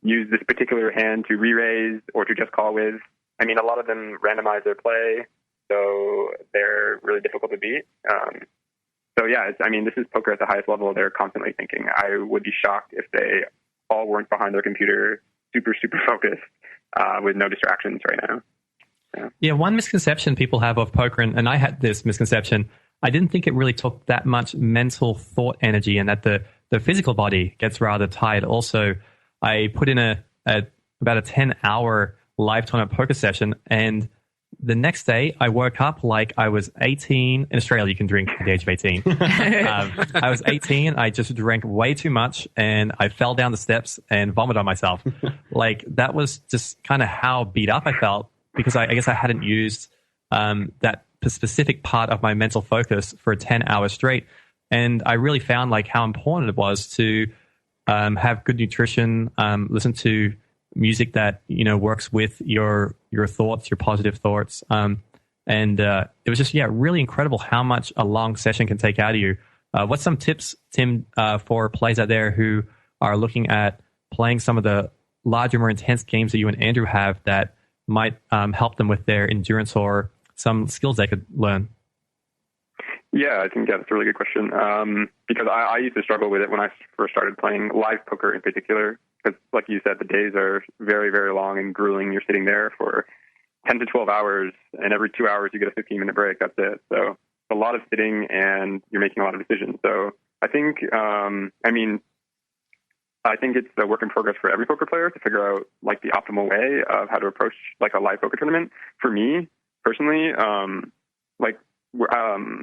use this particular hand to re-raise or to just call with. I mean, a lot of them randomize their play, so they're really difficult to beat. So yeah, this is poker at the highest level. They're constantly thinking. I would be shocked if they all weren't behind their computer, super, super focused, with no distractions right now. Yeah, one misconception people have of poker, and I had this misconception, I didn't think it really took that much mental thought energy, and that the physical body gets rather tired. Also, I put in about a 10-hour live tournament poker session, and the next day I woke up like I was 18. In Australia, you can drink at the age of 18. I was 18. I just drank way too much, and I fell down the steps and vomited on myself. Like, that was just kind of how beat up I felt, because I guess I hadn't used that specific part of my mental focus for 10 hours straight. And I really found like how important it was to have good nutrition, listen to music that works with your thoughts, your positive thoughts, and it was just really incredible how much a long session can take out of you. What's some tips, Tim, for players out there who are looking at playing some of the larger, more intense games that you and Andrew have that might help them with their endurance or some skills they could learn? Yeah, I think that's a really good question, because I used to struggle with it when I first started playing live poker in particular, because like you said, the days are very, very long and grueling. You're sitting there for 10 to 12 hours, and every 2 hours you get a 15-minute break. That's it. So it's a lot of sitting, and you're making a lot of decisions. So I think, I think it's a work in progress for every poker player to figure out like the optimal way of how to approach like a live poker tournament. For me personally,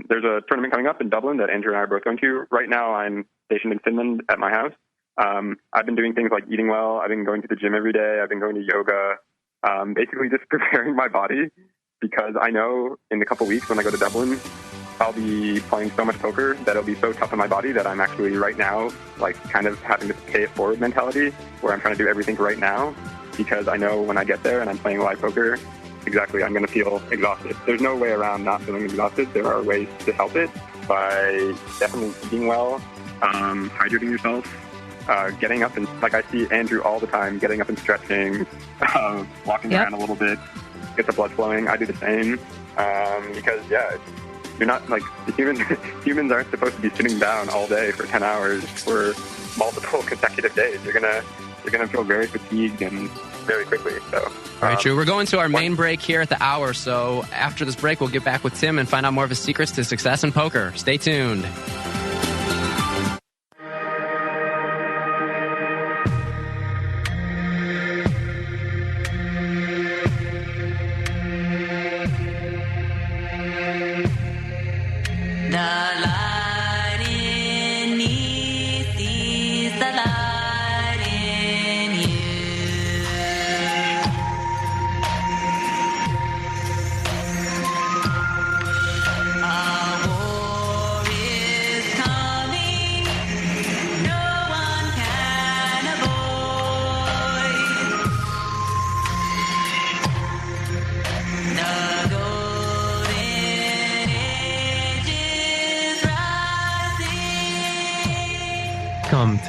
there's a tournament coming up in Dublin that Andrew and I are both going to. Right now, I'm stationed in Finland at my house. I've been doing things like eating well. I've been going to the gym every day. I've been going to yoga, basically just preparing my body, because I know in a couple weeks when I go to Dublin, I'll be playing so much poker that it'll be so tough on my body that I'm actually right now like kind of having this pay it forward mentality where I'm trying to do everything right now, because I know when I get there and I'm playing live poker, exactly, I'm going to feel exhausted. There's no way around not feeling exhausted. There are ways to help it by definitely eating well, hydrating yourself, getting up and, like I see Andrew all the time, getting up and stretching, walking around a little bit, get the blood flowing. I do the same, because you're not like humans aren't supposed to be sitting down all day for 10 hours for multiple consecutive days. You're gonna feel very fatigued and very quickly. So very true. We're going to our main break here at the hour. So after this break, we'll get back with Tim and find out more of his secrets to success in poker. Stay tuned.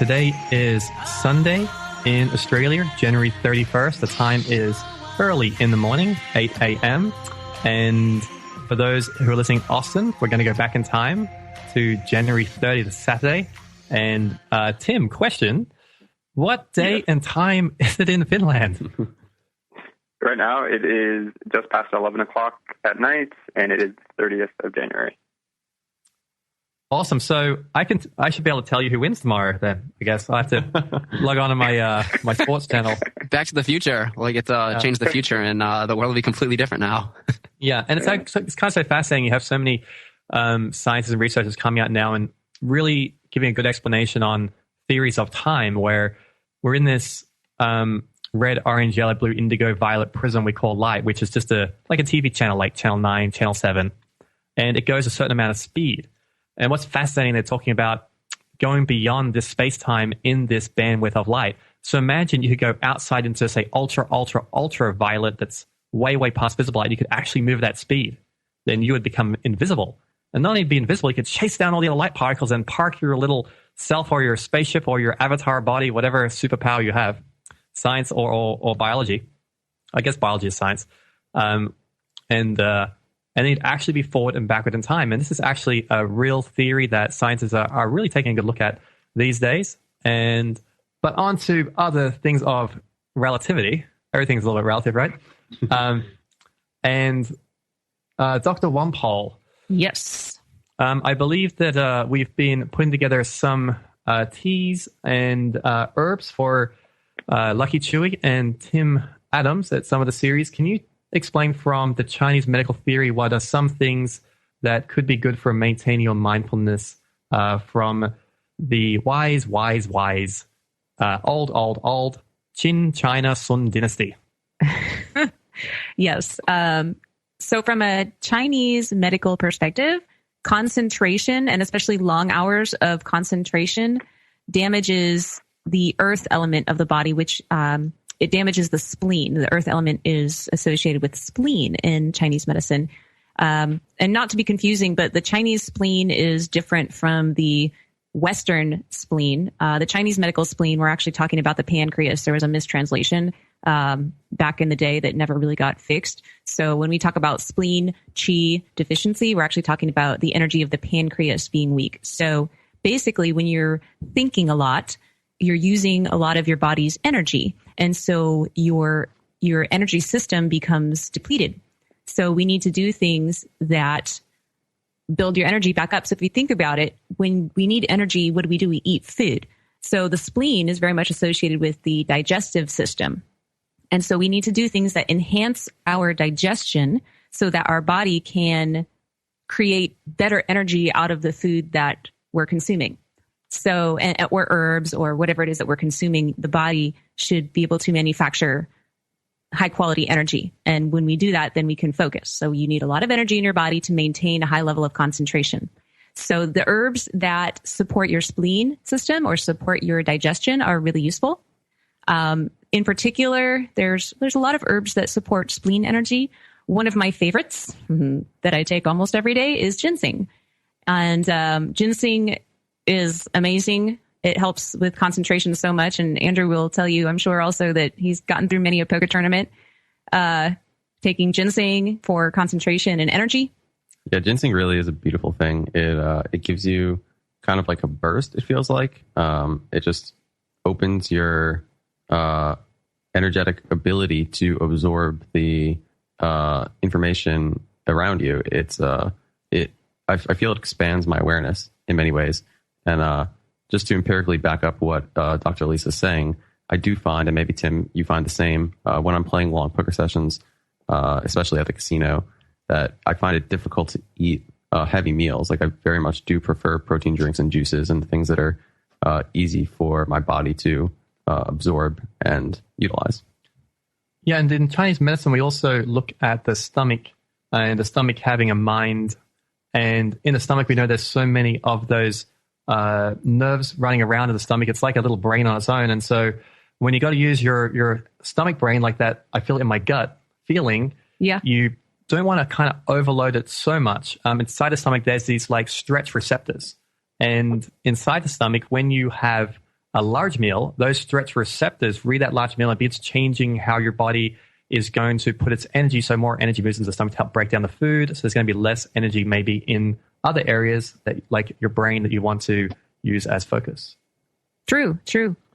today is Sunday in Australia, January 31st. The time is early in the morning, 8 a.m. And for those who are listening Austin, we're going to go back in time to January 30th, Saturday. And Tim, question, what day and time is it in Finland? Right now, it is just past 11 o'clock at night, and it is 30th of January. Awesome. So I should be able to tell you who wins tomorrow then, I guess. I have to log on to my my sports channel. Back to the future. We'll get to change the future, and the world will be completely different now. Yeah, and it's kind of so fascinating. You have so many scientists and researchers coming out now and really giving a good explanation on theories of time, where we're in this red, orange, yellow, blue, indigo, violet prism we call light, which is just like a TV channel, like Channel 9, Channel 7. And it goes a certain amount of speed. And what's fascinating, they're talking about going beyond this space-time in this bandwidth of light. So imagine you could go outside into, say, ultra violet that's way, way past visible light. You could actually move that speed. Then you would become invisible. And not only be invisible, you could chase down all the other light particles and park your little self or your spaceship or your avatar body, whatever superpower you have. Science or biology. I guess biology is science. And it'd actually be forward and backward in time. And this is actually a real theory that scientists are really taking a good look at these days. But on to other things of relativity. Everything's a little bit relative, right? And Dr. Wampole. Yes. I believe that we've been putting together some teas and herbs for Lucky Chewy and Tim Adams at some of the series. Can you explain from the Chinese medical theory what are some things that could be good for maintaining your mindfulness from the wise, old Qin China Sun dynasty? Yes. So from a Chinese medical perspective, concentration, and especially long hours of concentration, damages the earth element of the body, which it damages the spleen. The earth element is associated with spleen in Chinese medicine. And not to be confusing, but the Chinese spleen is different from the Western spleen. The Chinese medical spleen, we're actually talking about the pancreas. There was a mistranslation back in the day that never really got fixed. So when we talk about spleen qi deficiency, we're actually talking about the energy of the pancreas being weak. So basically, when you're thinking a lot, you're using a lot of your body's energy. And so your energy system becomes depleted. So we need to do things that build your energy back up. So if you think about it, when we need energy, what do? We eat food. So the spleen is very much associated with the digestive system. And so we need to do things that enhance our digestion so that our body can create better energy out of the food that we're consuming. So, or herbs or whatever it is that we're consuming, the body should be able to manufacture high quality energy. And when we do that, then we can focus. So you need a lot of energy in your body to maintain a high level of concentration. So the herbs that support your spleen system or support your digestion are really useful. In particular, there's a lot of herbs that support spleen energy. One of my favorites that I take almost every day is ginseng. And ginseng is amazing. It helps with concentration so much. And Andrew will tell you, I'm sure also, that he's gotten through many a poker tournament taking ginseng for concentration and energy. Yeah, ginseng really is a beautiful thing. It gives you kind of like a burst, it feels like. It just opens your energetic ability to absorb the information around you. I feel it expands my awareness in many ways. And just to empirically back up what Dr. Lisa is saying, I do find, and maybe Tim, you find the same, when I'm playing long poker sessions, especially at the casino, that I find it difficult to eat heavy meals. Like, I very much do prefer protein drinks and juices and things that are easy for my body to absorb and utilize. Yeah, and in Chinese medicine, we also look at the stomach and the stomach having a mind. And in the stomach, we know there's so many of those nerves running around in the stomach. It's like a little brain on its own. And so when you got to use your stomach brain like that, I feel it in my gut feeling, you don't want to kind of overload it so much. Inside the stomach, there's these like stretch receptors. And inside the stomach, when you have a large meal, those stretch receptors read that large meal and it's changing how your body is going to put its energy. So more energy moves into the stomach to help break down the food. So there's going to be less energy maybe in other areas that, like your brain, that you want to use as focus. True.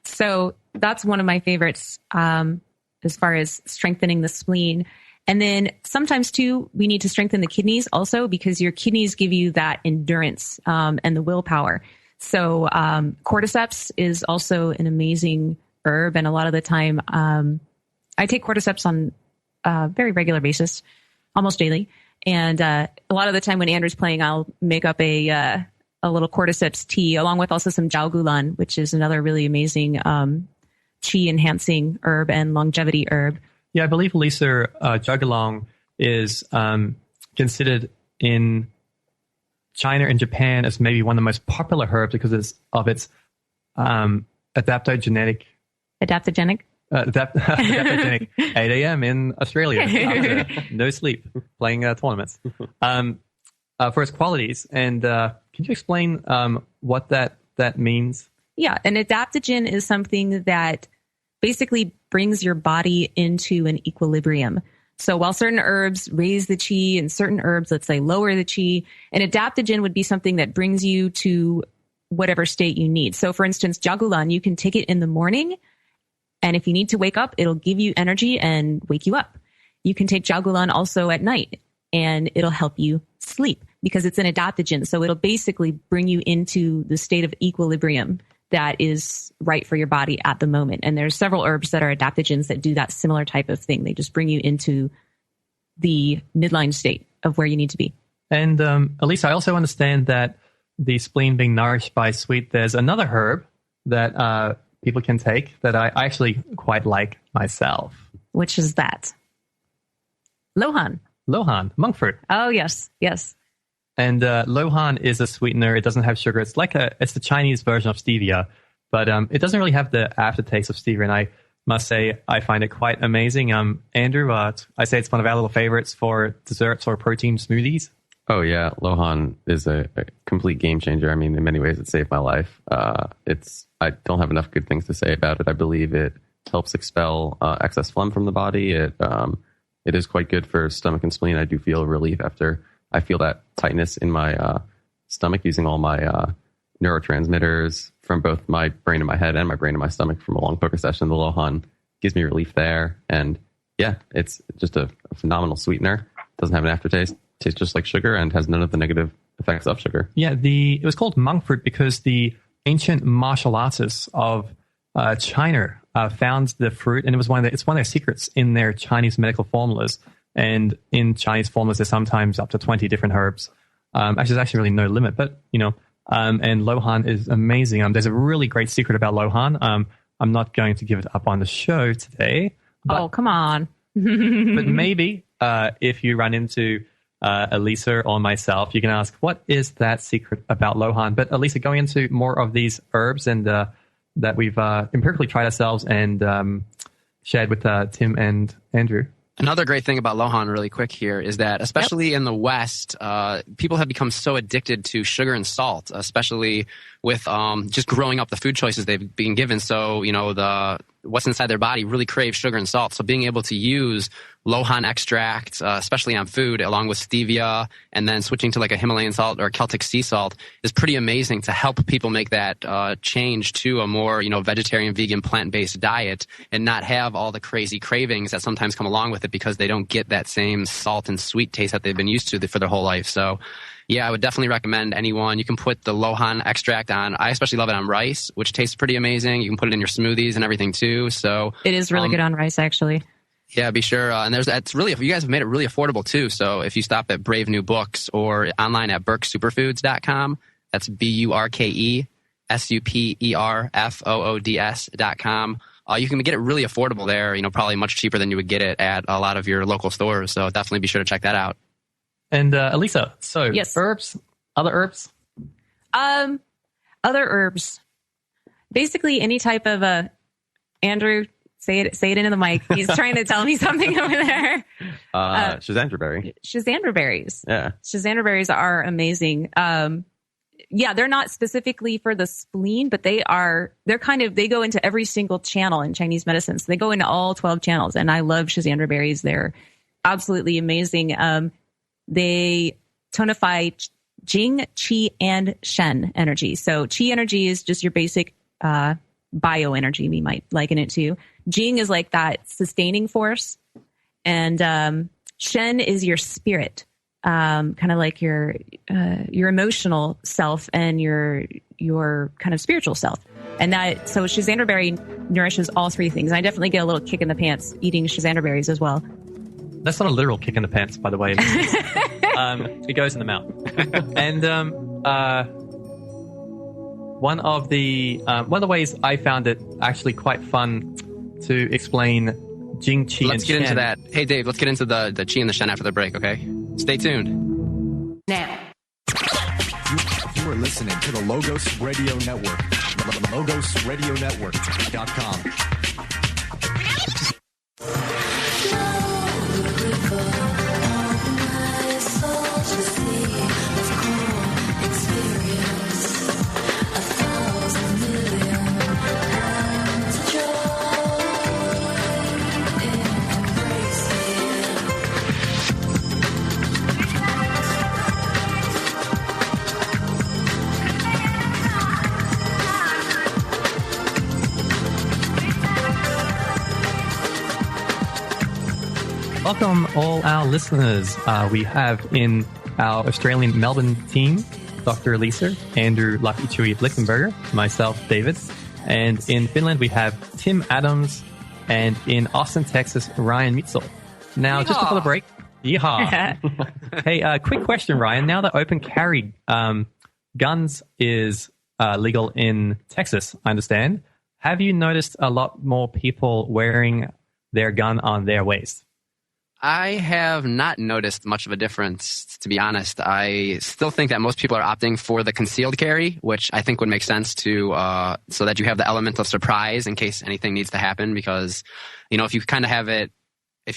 So that's one of my favorites as far as strengthening the spleen. And then sometimes too, we need to strengthen the kidneys also, because your kidneys give you that endurance and the willpower. So cordyceps is also an amazing herb. And a lot of the time, I take cordyceps on a very regular basis, almost daily. And a lot of the time when Andrew's playing, I'll make up a little cordyceps tea, along with also some jiaogulan, which is another really amazing qi-enhancing herb and longevity herb. Yeah, I believe, Lisa, jiaogulan is considered in China and Japan as maybe one of the most popular herbs because of its adaptogenic. Adaptogenic? Adaptogenic 8 a.m. in Australia. After no sleep, playing tournaments. For its qualities. And can you explain what that means? Yeah, an adaptogen is something that basically brings your body into an equilibrium. So while certain herbs raise the qi and certain herbs, let's say, lower the qi, an adaptogen would be something that brings you to whatever state you need. So for instance, jiaogulan, you can take it in the morning, and if you need to wake up, it'll give you energy and wake you up. You can take jiaogulan also at night, and it'll help you sleep because it's an adaptogen. So it'll basically bring you into the state of equilibrium that is right for your body at the moment. And there's several herbs that are adaptogens that do that similar type of thing. They just bring you into the midline state of where you need to be. And Elisa, I also understand that the spleen being nourished by sweet, there's another herb that people can take that I actually quite like myself. Which is that? Lohan, monk fruit. Oh, yes. And lohan is a sweetener. It doesn't have sugar. It's the Chinese version of stevia, but it doesn't really have the aftertaste of stevia. And I must say, I find it quite amazing. Andrew, I say it's one of our little favorites for desserts or protein smoothies. Oh yeah, lohan is a complete game changer. I mean, in many ways, it saved my life. I don't have enough good things to say about it. I believe it helps expel excess phlegm from the body. It is quite good for stomach and spleen. I do feel relief after I feel that tightness in my stomach using all my neurotransmitters from both my brain in my head and my brain in my stomach from a long poker session. The lohan gives me relief there. And yeah, it's just a phenomenal sweetener. Doesn't have an aftertaste. Tastes just like sugar and has none of the negative effects of sugar. Yeah, it was called monk fruit because the ancient martial artists of China found the fruit, and it's one of their secrets in their Chinese medical formulas. And in Chinese formulas, there's sometimes up to 20 different herbs. There's actually really no limit, but and lohan is amazing. There's a really great secret about lohan. I'm not going to give it up on the show today. Oh, come on. But maybe if you run into Elisa or myself, you can ask, what is that secret about lohan? But Elisa, going into more of these herbs and that we've empirically tried ourselves and shared with Tim and Andrew. Another great thing about lohan really quick here is that, especially in the West, people have become so addicted to sugar and salt, especially with just growing up the food choices they've been given. So, what's inside their body really craves sugar and salt. So being able to use lohan extract, especially on food, along with stevia, and then switching to like a Himalayan salt or Celtic sea salt is pretty amazing to help people make that change to a more, vegetarian, vegan, plant-based diet and not have all the crazy cravings that sometimes come along with it because they don't get that same salt and sweet taste that they've been used to for their whole life. So yeah, I would definitely recommend anyone. You can put the lohan extract on. I especially love it on rice, which tastes pretty amazing. You can put it in your smoothies and everything too. So it is really good on rice, actually. Yeah, be sure. And you guys have made it really affordable too. So if you stop at Brave New Books or online at burkesuperfoods.com, that's BURKESUPERFOODS.com. You can get it really affordable there, probably much cheaper than you would get it at a lot of your local stores. So definitely be sure to check that out. And Elisa, so yes. Other herbs? Other herbs. Basically any type of, Andrew, say it into the mic. He's trying to tell me something over there. Schizandra berry. Schizandra berries. Yeah. Schizandra berries are amazing. they're not specifically for the spleen, but they go into every single channel in Chinese medicine. So they go into all 12 channels, and I love schizandra berries. They're absolutely amazing. They tonify Jing, Qi, and Shen energy. So Qi energy is just your basic bioenergy, we might liken it to. Jing is like that sustaining force, and Shen is your spirit. Kind of like your emotional self and your kind of spiritual self. And so schizandra berry nourishes all three things. And I definitely get a little kick in the pants eating schizandra berries as well. That's not a literal kick in the pants, by the way. It goes in the mouth. And one of the ways I found it actually quite fun to explain Jing, Qi, Let's and get Shen. into that. Hey, Dave, let's get into the Qi and the Shen after the break, okay? Stay tuned. Now. You are listening to the Logos Radio Network. LogosRadioNetwork.com. Welcome, all our listeners. We have in our Australian Melbourne team, Dr. Lisa, Andrew Lucky Chewy Lichtenberger, myself, David. And in Finland, we have Tim Adams. And in Austin, Texas, Ryan Mitzel. Now, just before the break, yeehaw. Hey, quick question, Ryan. Now that open carry guns is legal in Texas, I understand. Have you noticed a lot more people wearing their gun on their waist? I have not noticed much of a difference, to be honest. I still think that most people are opting for the concealed carry, which I think would make sense to so that you have the element of surprise in case anything needs to happen. Because, if you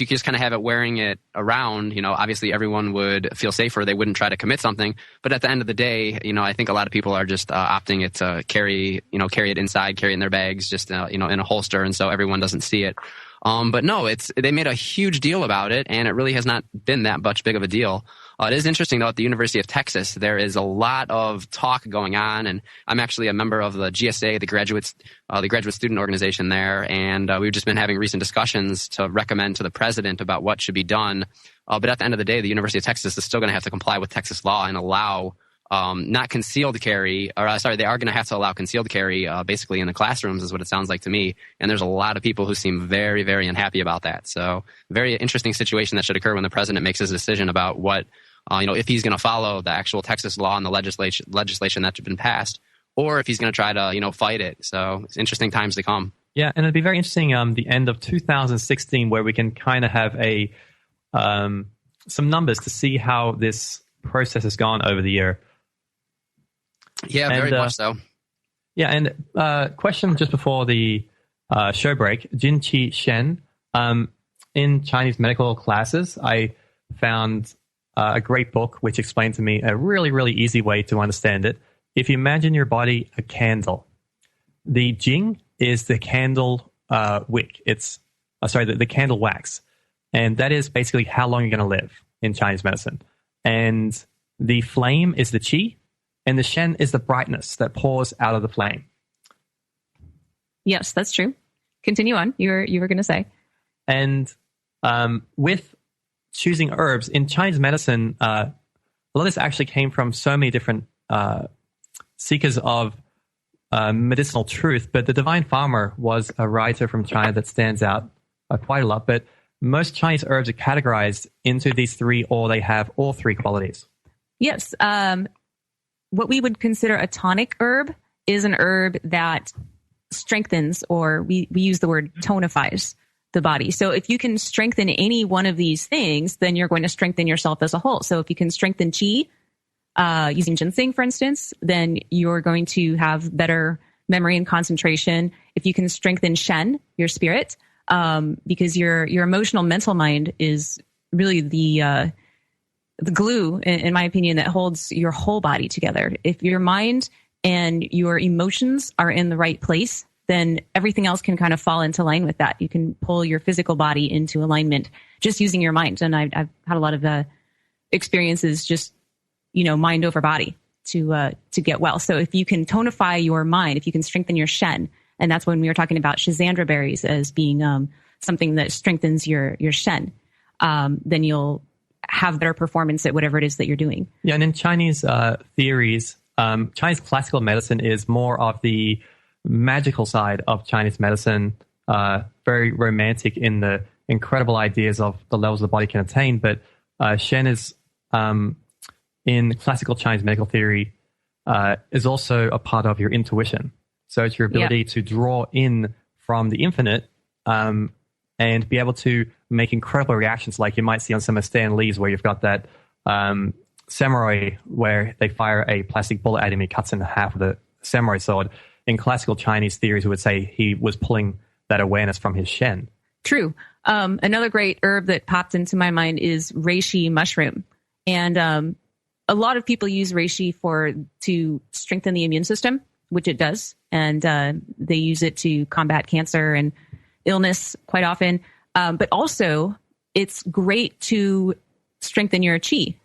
just kind of have it wearing it around, obviously everyone would feel safer. They wouldn't try to commit something. But at the end of the day, I think a lot of people are just opting it to carry it inside, carry it in their bags, just in a holster, and so everyone doesn't see it. But no, they made a huge deal about it, and it really has not been that much big of a deal. It is interesting, though, at the University of Texas, there is a lot of talk going on, and I'm actually a member of the GSA, the graduate student organization there, and we've just been having recent discussions to recommend to the president about what should be done. But at the end of the day, the University of Texas is still going to have to comply with Texas law and allow not concealed carry, they are going to have to allow concealed carry basically in the classrooms is what it sounds like to me. And there's a lot of people who seem very, very unhappy about that. So very interesting situation that should occur when the president makes his decision about what, if he's going to follow the actual Texas law and the legislation that's been passed, or if he's going to try to, fight it. So it's interesting times to come. Yeah, and it'd be very interesting the end of 2016 where we can kind of have some numbers to see how this process has gone over the year. Yeah, very much so. Yeah, and question just before the show break, Jin Qi Shen. In Chinese medical classes, I found a great book which explained to me a really, really easy way to understand it. If you imagine your body a candle, the Jing is the candle wick. It's the candle wax, and that is basically how long you're going to live in Chinese medicine. And the flame is the Qi. And the Shen is the brightness that pours out of the flame. Yes, that's true. Continue on. You were going to say. And with choosing herbs in Chinese medicine, a lot of this actually came from so many different seekers of medicinal truth. But the Divine Farmer was a writer from China that stands out quite a lot. But most Chinese herbs are categorized into these three, or they have all three qualities. Yes. What we would consider a tonic herb is an herb that strengthens, or we use the word tonifies the body. So if you can strengthen any one of these things, then you're going to strengthen yourself as a whole. So if you can strengthen Qi, using ginseng, for instance, then you're going to have better memory and concentration. If you can strengthen Shen, your spirit, because your emotional mental mind is really the the glue, in my opinion, that holds your whole body together. If your mind and your emotions are in the right place, then everything else can kind of fall into line with that. You can pull your physical body into alignment just using your mind. And I've had a lot of experiences just, mind over body to get well. So if you can tonify your mind, if you can strengthen your Shen, and that's when we were talking about Schisandra berries as being something that strengthens your Shen, then you'll have better performance at whatever it is that you're doing. Yeah, and in Chinese theories, Chinese classical medicine is more of the magical side of Chinese medicine, very romantic in the incredible ideas of the levels the body can attain. But Shen is, in classical Chinese medical theory, is also a part of your intuition. So it's your ability to draw in from the infinite and be able to make incredible reactions like you might see on some of Stan Lee's, where you've got that samurai where they fire a plastic bullet at him, he cuts in half with a samurai sword. In classical Chinese theories, we would say he was pulling that awareness from his Shen. True. Another great herb that popped into my mind is reishi mushroom. And a lot of people use reishi to strengthen the immune system, which it does. And they use it to combat cancer and illness quite often. But also, it's great to strengthen your qi.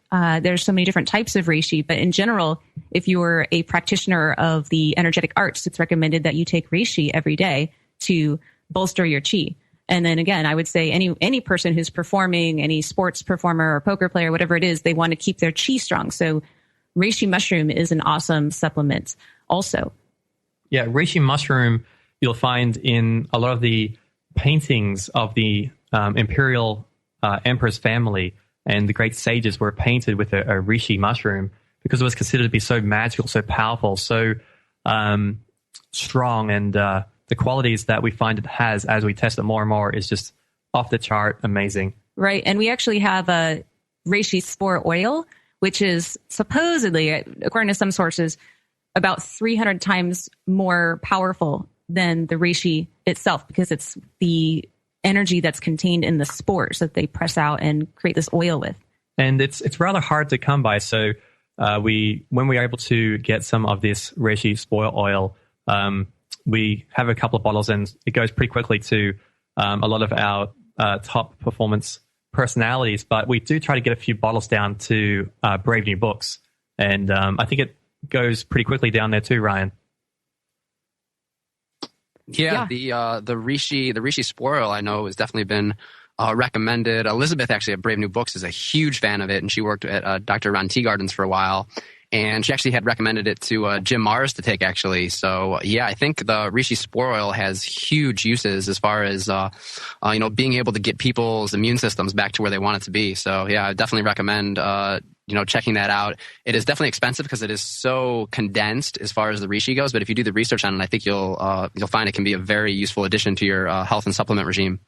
There's so many different types of reishi, but in general, if you're a practitioner of the energetic arts, it's recommended that you take reishi every day to bolster your qi. And then again, I would say any person who's performing, any sports performer or poker player, whatever it is, they want to keep their qi strong. So reishi mushroom is an awesome supplement also. Yeah, reishi mushroom you'll find in a lot of the paintings of the imperial emperor's family, and the great sages were painted with a reishi mushroom because it was considered to be so magical, so powerful, so strong, and the qualities that we find it has as we test it more and more is just off the chart amazing. Right, and we actually have a reishi spore oil, which is supposedly, according to some sources, about 300 times more powerful than the reishi itself, because it's the energy that's contained in the spores that they press out and create this oil with. And it's rather hard to come by. So when we are able to get some of this reishi spore oil, we have a couple of bottles, and it goes pretty quickly to a lot of our top performance personalities. But we do try to get a few bottles down to Brave New Books, and I think it goes pretty quickly down there too, Ryan. Yeah, the reishi spore oil I know has definitely been recommended. Elizabeth, actually, at Brave New Books, is a huge fan of it, and she worked at Dr. Ron Teagarden's for a while. And she actually had recommended it to Jim Mars to take, actually. So, yeah, I think the reishi spore oil has huge uses as far as, being able to get people's immune systems back to where they want it to be. So, yeah, I definitely recommend, checking that out. It is definitely expensive because it is so condensed as far as the reishi goes. But if you do the research on it, I think you'll find it can be a very useful addition to your health and supplement regime.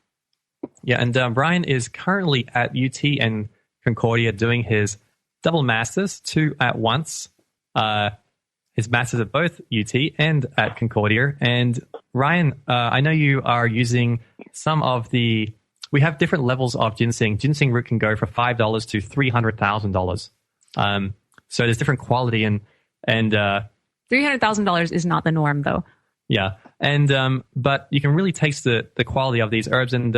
Yeah, and Brian is currently at UT and Concordia doing his double masters, 2 at once. His masters at both UT and at Concordia. And Ryan, I know you are using some of the. We have different levels of ginseng. Ginseng root can go from $5 to $300,000. So there's different quality and $300,000 is not the norm, though. Yeah, and but you can really taste the quality of these herbs. And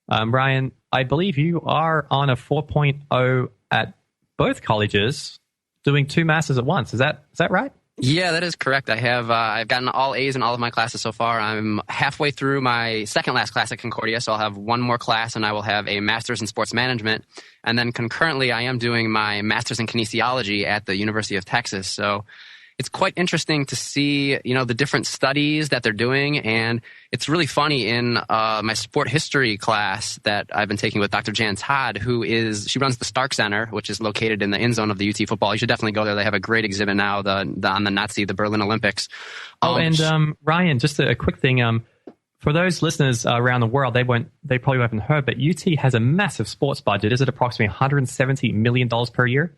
Brian, I believe you are on a 4.0 at both colleges, doing 2 masters at once. Is that right? Yeah, that is correct. I've gotten all A's in all of my classes so far. I'm halfway through my second last class at Concordia, so I'll have one more class and I will have a master's in sports management. And then concurrently, I am doing my master's in kinesiology at the University of Texas. So it's quite interesting to see, the different studies that they're doing. And it's really funny in my sport history class that I've been taking with Dr. Jan Todd, she runs the Stark Center, which is located in the end zone of the UT football. You should definitely go there. They have a great exhibit now on the Berlin Olympics. Ryan, just a quick thing. For those listeners around the world, they probably haven't heard, but UT has a massive sports budget. Is it approximately $170 million per year?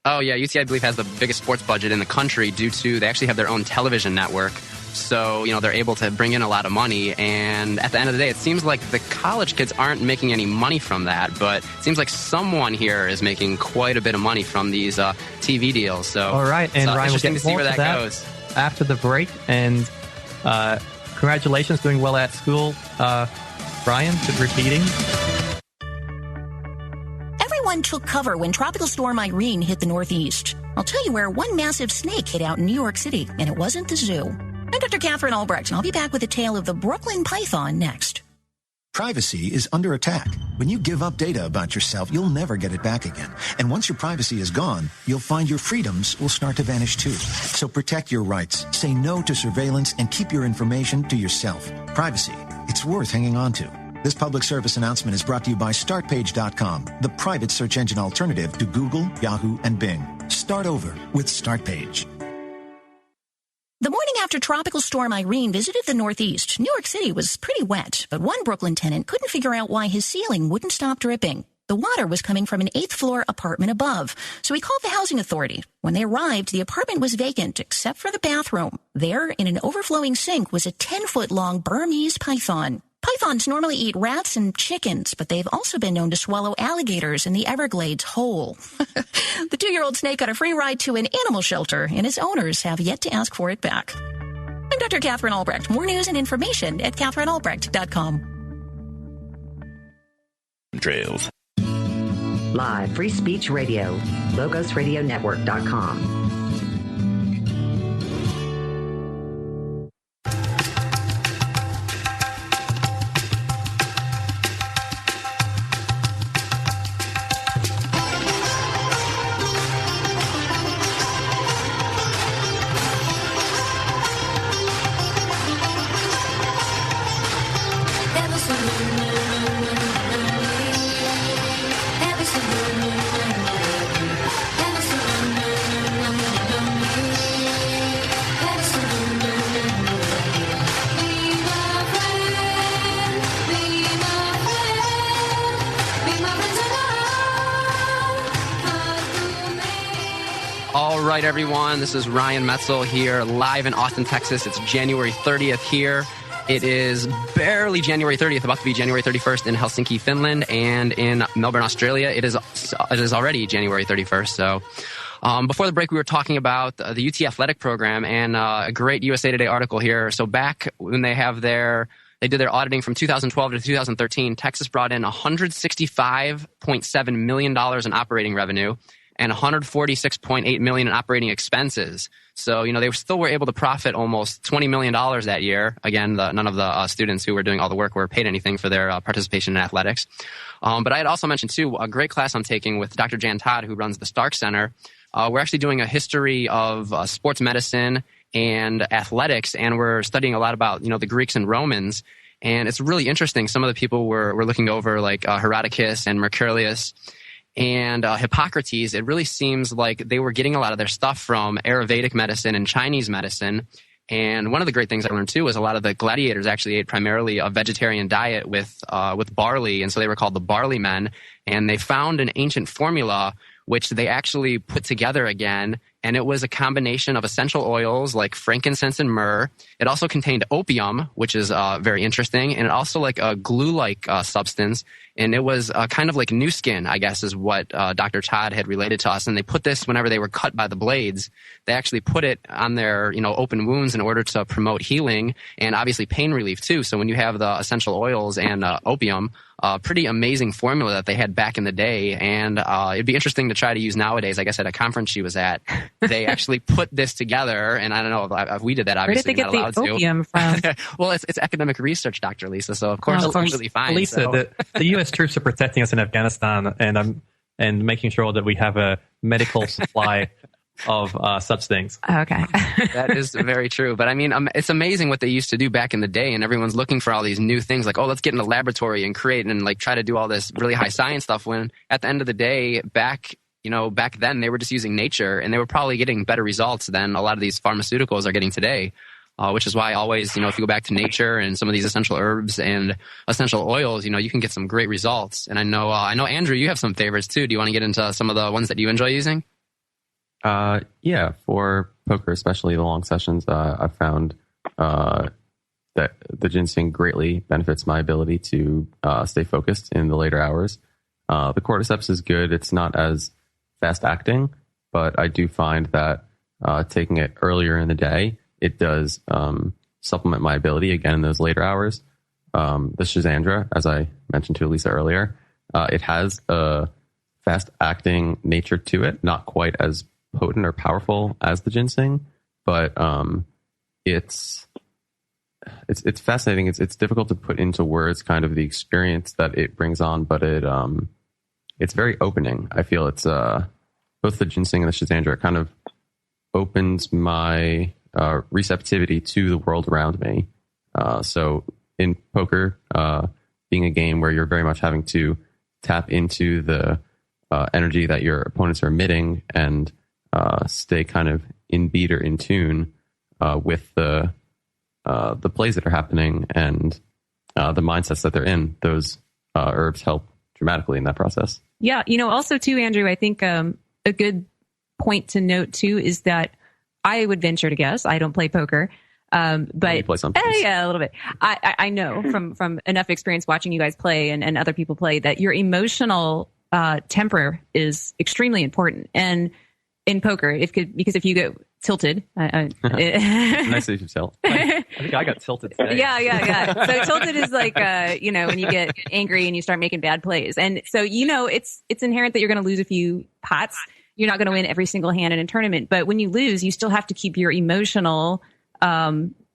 Oh, yeah. UT, I believe, has the biggest sports budget in the country due to they actually have their own television network. So, they're able to bring in a lot of money. And at the end of the day, it seems like the college kids aren't making any money from that. But it seems like someone here is making quite a bit of money from these TV deals. So, all right. And Ryan, we'll interesting get to see more where to that goes. After the break. And congratulations, doing well at school. Brian, good repeating. Everyone took cover when Tropical Storm Irene hit the Northeast. I'll tell you where one massive snake hid out in New York City, and it wasn't the zoo. I'm Dr. Catherine Albrecht, and I'll be back with a tale of the Brooklyn Python next. Privacy is under attack. When you give up data about yourself, you'll never get it back again. And once your privacy is gone, you'll find your freedoms will start to vanish too. So protect your rights, say no to surveillance, and keep your information to yourself. Privacy, it's worth hanging on to. This public service announcement is brought to you by StartPage.com, the private search engine alternative to Google, Yahoo, and Bing. Start over with StartPage. The morning after Tropical Storm Irene visited the Northeast, New York City was pretty wet, but one Brooklyn tenant couldn't figure out why his ceiling wouldn't stop dripping. The water was coming from an 8th-floor apartment above, so he called the housing authority. When they arrived, the apartment was vacant except for the bathroom. There, in an overflowing sink, was a 10-foot-long Burmese python. Pythons normally eat rats and chickens, but they've also been known to swallow alligators in the Everglades whole. The 2-year-old snake got a free ride to an animal shelter, and its owners have yet to ask for it back. I'm Dr. Catherine Albrecht. More news and information at CatherineAlbrecht.com. Trails. Live Free Speech Radio, LogosRadioNetwork.com. All right, everyone. This is Ryan Metzel here, live in Austin, Texas. It's January 30th here. It is barely January 30th, about to be January 31st in Helsinki, Finland, and in Melbourne, Australia. It is already January 31st. So before the break, we were talking about the UT Athletic program and a great USA Today article here. So back when they did their auditing from 2012 to 2013, Texas brought in $165.7 million in operating revenue and $146.8 million in operating expenses. So, they still were able to profit almost $20 million that year. Again, none of the students who were doing all the work were paid anything for their participation in athletics. But I had also mentioned, too, a great class I'm taking with Dr. Jan Todd, who runs the Stark Center. We're actually doing a history of sports medicine and athletics, and we're studying a lot about, the Greeks and Romans. And it's really interesting. Some of the people we're looking over, like Herodotus and Mercurius and Hippocrates. It really seems like they were getting a lot of their stuff from Ayurvedic medicine and Chinese medicine. And one of the great things I learned, too, is a lot of the gladiators actually ate primarily a vegetarian diet with barley. And so they were called the barley men. And they found an ancient formula which they actually put together again. And it was a combination of essential oils like frankincense and myrrh. It also contained opium, which is very interesting, and also like a glue-like substance. And it was kind of like new skin, I guess, is what Dr. Todd had related to us. And they put this whenever they were cut by the blades. They actually put it on their, open wounds in order to promote healing and obviously pain relief too. So when you have the essential oils and opium, pretty amazing formula that they had back in the day. And it'd be interesting to try to use nowadays. I guess at a conference she was at, they actually put this together. And I don't know if we did that, obviously. Where did they get the opium from? Well, it's academic research, Dr. Lisa. So of course it's completely fine. Lisa, so. the U.S. troops are protecting us in Afghanistan, and making sure that we have a medical supply of such things. Okay. That is very true. But I mean, it's amazing what they used to do back in the day, and everyone's looking for all these new things like, oh, let's get in a laboratory and create and like try to do all this really high science stuff, when at the end of the day, back then they were just using nature, and they were probably getting better results than a lot of these pharmaceuticals are getting today. Which is why always, if you go back to nature and some of these essential herbs and essential oils, you can get some great results. And I know Andrew, you have some favorites too. Do you want to get into some of the ones that you enjoy using? Yeah, for poker, especially the long sessions, I've found that the ginseng greatly benefits my ability to stay focused in the later hours. The cordyceps is good. It's not as fast acting, but I do find that taking it earlier in the day, it does supplement my ability again in those later hours. The Schizandra, as I mentioned to Elisa earlier, it has a fast acting nature to it, not quite as potent or powerful as the ginseng, but it's fascinating. It's difficult to put into words kind of the experience that it brings on, but it's very opening. I feel it's both the ginseng and the Schizandra kind of opens my receptivity to the world around me. So in poker, being a game where you're very much having to tap into the energy that your opponents are emitting and stay kind of in beat or in tune with the plays that are happening and the mindsets that they're in, those herbs help dramatically in that process. Yeah. Also too, Andrew, I think a good point to note too is that I would venture to guess, I don't play poker, but you play sometimes. Yeah, a little bit. I know from enough experience watching you guys play and other people play that your emotional temper is extremely important. And in poker, because if you get tilted, nice of you, tilt. I think I got tilted today. Yeah. So tilted is like, when you get angry and you start making bad plays. And so, it's inherent that you're going to lose a few pots. You're not going to win every single hand in a tournament. But when you lose, you still have to keep your emotional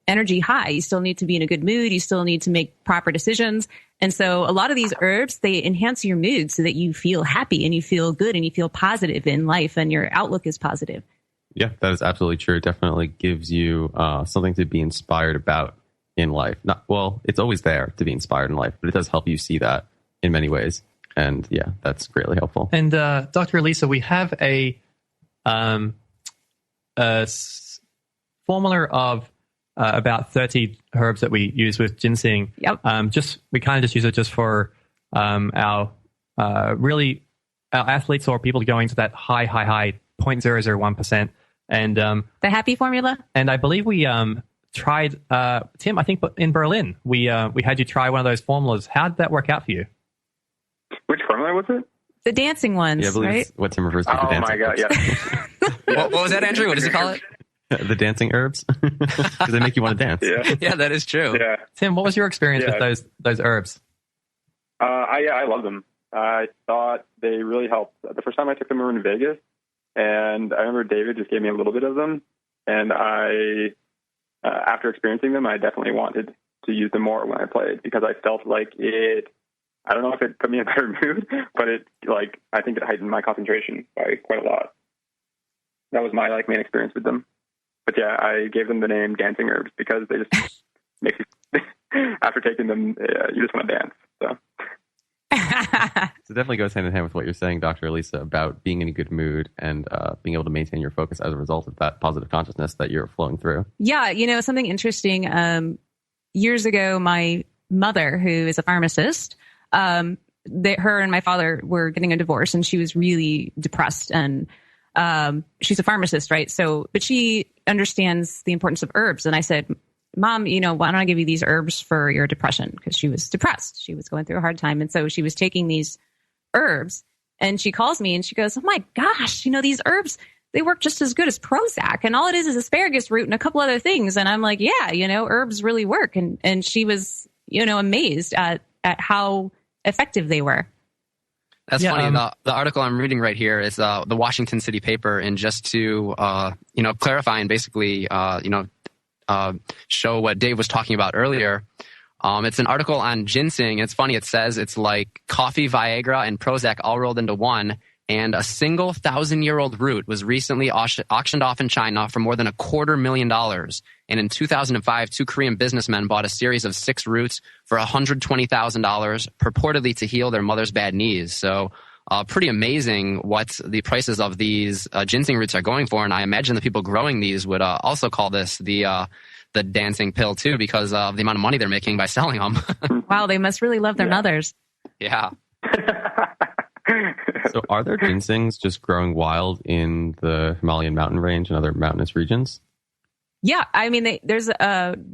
energy high. You still need to be in a good mood. You still need to make proper decisions. And so a lot of these herbs, they enhance your mood so that you feel happy and you feel good and you feel positive in life and your outlook is positive. Yeah, that is absolutely true. It definitely gives you something to be inspired about in life. It's always there to be inspired in life, but it does help you see that in many ways. And yeah, that's greatly helpful. And Dr. Elisa, we have a formula of about 30 herbs that we use with ginseng. Yep. We kind of just use it just for our athletes or people going to that high 0.001%. And the happy formula. And I believe we tried Tim. I think in Berlin we had you try one of those formulas. How did that work out for you? Which formula was it? The dancing ones, yeah, I believe right? it's what Tim refers to. Oh my god! Yeah. What was that, Andrew? What does he call it? The dancing herbs, because they make you want to dance. Yeah, that is true. Yeah. Tim, what was your experience with those herbs? I love them. I thought they really helped. The first time I took them, we were in Vegas, and I remember David just gave me a little bit of them, and after experiencing them, I definitely wanted to use them more when I played because I felt like it. I don't know if it put me in a better mood, but I think it heightened my concentration by quite a lot. That was my main experience with them. But yeah, I gave them the name dancing herbs because they just make you, after taking them, you just want to dance. So. So it definitely goes hand in hand with what you're saying, Dr. Elisa, about being in a good mood and being able to maintain your focus as a result of that positive consciousness that you're flowing through. Yeah, something interesting. Years ago, my mother, who is a pharmacist, her and my father were getting a divorce, and she was really depressed. And she's a pharmacist, right? So, but she understands the importance of herbs. And I said, Mom, why don't I give you these herbs for your depression? Because she was depressed. She was going through a hard time. And so she was taking these herbs, and she calls me and she goes, oh my gosh, these herbs, they work just as good as Prozac. And all it is asparagus root and a couple other things. And I'm like, yeah, herbs really work. And she was, amazed at how effective they were. That's funny. The article I'm reading right here is the Washington City paper, and just to clarify and basically show what Dave was talking about earlier. It's an article on ginseng. It's funny. It says it's like coffee, Viagra, and Prozac all rolled into one. And a single 1,000-year-old root was recently auctioned off in China for more than $250,000. And in 2005, 2 Korean businessmen bought a series of 6 roots for $120,000, purportedly to heal their mother's bad knees. So pretty amazing what the prices of these ginseng roots are going for. And I imagine the people growing these would also call this the dancing pill too, because of the amount of money they're making by selling them. Wow, they must really love their mothers. Yeah. So are there ginsengs just growing wild in the Himalayan mountain range and other mountainous regions? Yeah, I mean, there's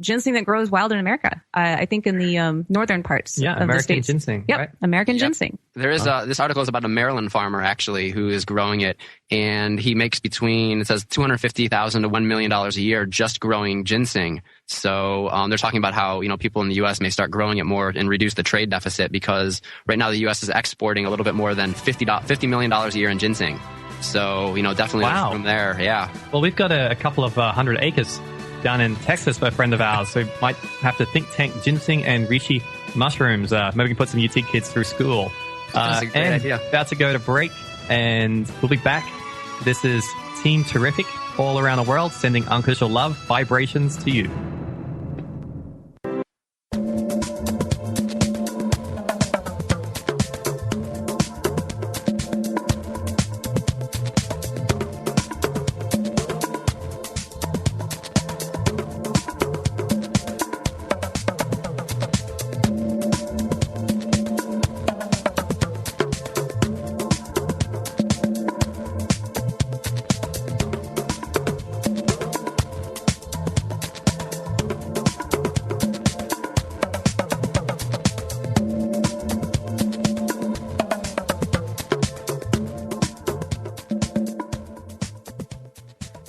ginseng that grows wild in America. I think in the northern parts of American the states. Ginseng. Yep, right? American ginseng. There is this article is about a Maryland farmer actually who is growing it, and he makes between, it says $250,000 to $1 million a year just growing ginseng. So they're talking about how people in the U.S. may start growing it more and reduce the trade deficit, because right now the U.S. is exporting a little bit more than $50 million a year in ginseng. So definitely there's room there. Yeah. Well, we've got a couple of 100 acres down in Texas for a friend of ours, so might have to think tank ginseng and reishi mushrooms. Maybe we can put some UT kids through school. That's a great idea. About to go to break, and we'll be back. This is Team Terrific all around the world, sending unconditional love vibrations to you.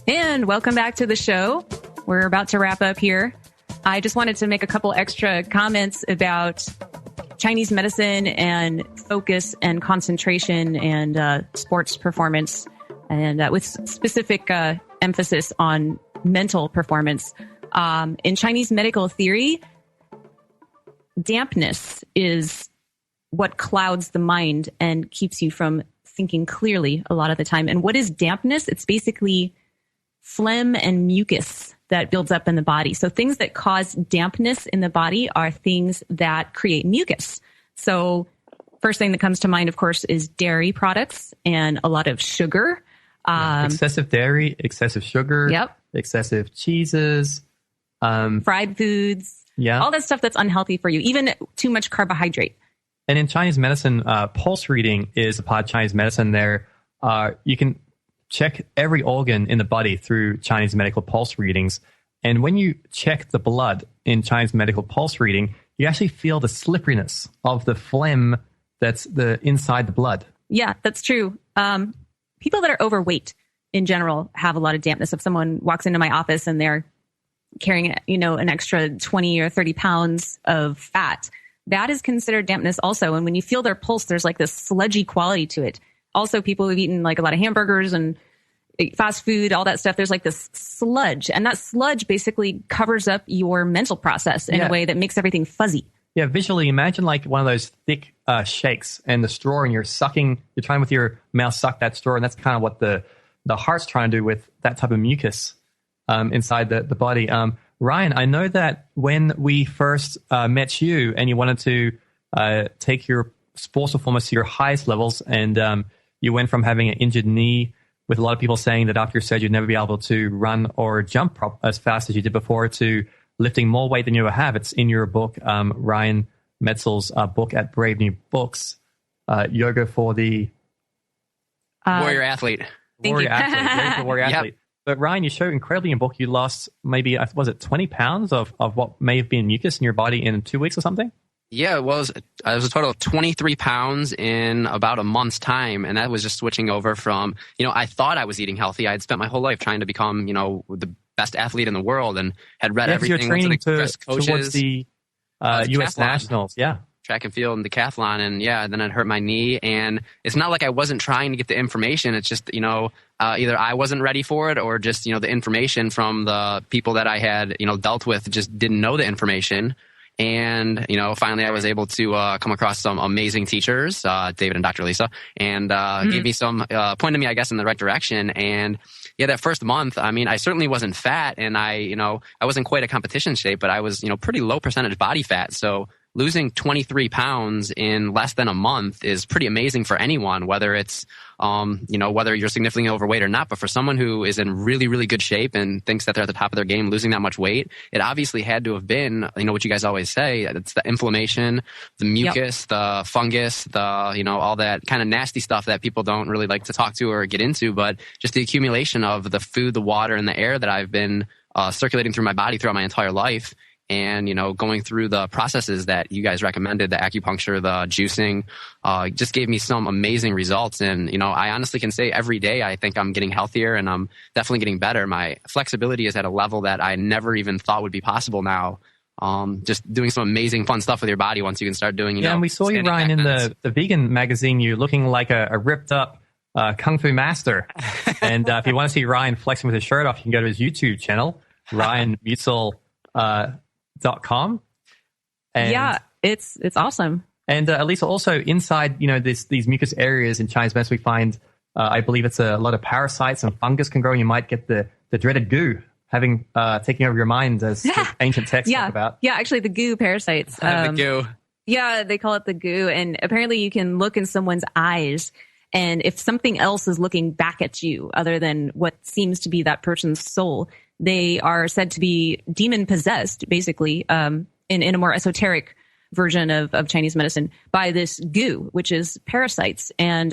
And welcome back to the show. We're about to wrap up here. I just wanted to make a couple extra comments about Chinese medicine and focus and concentration and sports performance, and with specific emphasis on mental performance. In Chinese medical theory, dampness is what clouds the mind and keeps you from thinking clearly a lot of the time. And what is dampness? It's basically phlegm and mucus that builds up in the body. So things that cause dampness in the body are things that create mucus. So first thing that comes to mind, of course, is dairy products and a lot of sugar. Excessive dairy, excessive sugar, excessive cheeses, fried foods, all that stuff that's unhealthy for you, even too much carbohydrate. And in Chinese medicine, pulse reading is a part of Chinese medicine. There, you can check every organ in the body through Chinese medical pulse readings. And when you check the blood in Chinese medical pulse reading, you actually feel the slipperiness of the phlegm that's inside the blood. Yeah, that's true. People that are overweight in general have a lot of dampness. If someone walks into my office and they're carrying, an extra 20 or 30 pounds of fat, that is considered dampness also. And when you feel their pulse, there's like this sludgy quality to it. Also, people who've eaten like a lot of hamburgers and fast food, all that stuff, there's like this sludge. And that sludge basically covers up your mental process in a way that makes everything fuzzy. Yeah, visually, imagine like one of those thick shakes and the straw, and you're trying with your mouth suck that straw. And that's kind of what the heart's trying to do with that type of mucus inside the body. Ryan, I know that when we first met you and you wanted to take your sports performance to your highest levels, and you went from having an injured knee, with a lot of people saying that after your surgery you'd never be able to run or jump as fast as you did before, to lifting more weight than you ever have. It's in your book, Ryan Metzel's book at Brave New Books, Yoga for the Warrior Athlete. Warrior Athlete. But Ryan, you show incredibly in your book you lost maybe, was it 20 pounds of what may have been mucus in your body in 2 weeks or something? Yeah, it was a total of 23 pounds in about a month's time. And that was just switching over from, I thought I was eating healthy. I had spent my whole life trying to become, the best athlete in the world, and had read everything. You're training coaches, towards the U.S. Nationals. Yeah. Track and field and decathlon. And then it hurt my knee. And it's not like I wasn't trying to get the information. It's just, either I wasn't ready for it, or just, the information from the people that I had, dealt with just didn't know the information. And, finally I was able to come across some amazing teachers, David and Dr. Lisa, and gave me some, pointed me, I guess, in the right direction. And yeah, that first month, I certainly wasn't fat, and I wasn't quite a competition shape, but I was, pretty low percentage body fat. So losing 23 pounds in less than a month is pretty amazing for anyone, whether it's, whether you're significantly overweight or not. But for someone who is in really, really good shape and thinks that they're at the top of their game, losing that much weight, it obviously had to have been, what you guys always say, it's the inflammation, the mucus, the fungus, the, all that kind of nasty stuff that people don't really like to talk to or get into, but just the accumulation of the food, the water, and the air that I've been circulating through my body throughout my entire life. And, going through the processes that you guys recommended, the acupuncture, the juicing, just gave me some amazing results. And, I honestly can say every day I think I'm getting healthier and I'm definitely getting better. My flexibility is at a level that I never even thought would be possible now. Just doing some amazing fun stuff with your body once you can start doing, and we saw you, Ryan, in the vegan magazine. You're looking like a ripped up Kung Fu master. And if you want to see Ryan flexing with his shirt off, you can go to his YouTube channel, RyanMutsel.com. Yeah, it's awesome. And Elisa, also inside, these mucus areas in Chinese medicine, we find, I believe it's a lot of parasites and fungus can grow, and you might get the dreaded goo taking over your mind, as the ancient texts talk about. Yeah, actually the goo parasites. The goo. Yeah, they call it the goo. And apparently you can look in someone's eyes, and if something else is looking back at you other than what seems to be that person's soul, they are said to be demon possessed, basically, in a more esoteric version of Chinese medicine, by this goo, which is parasites. And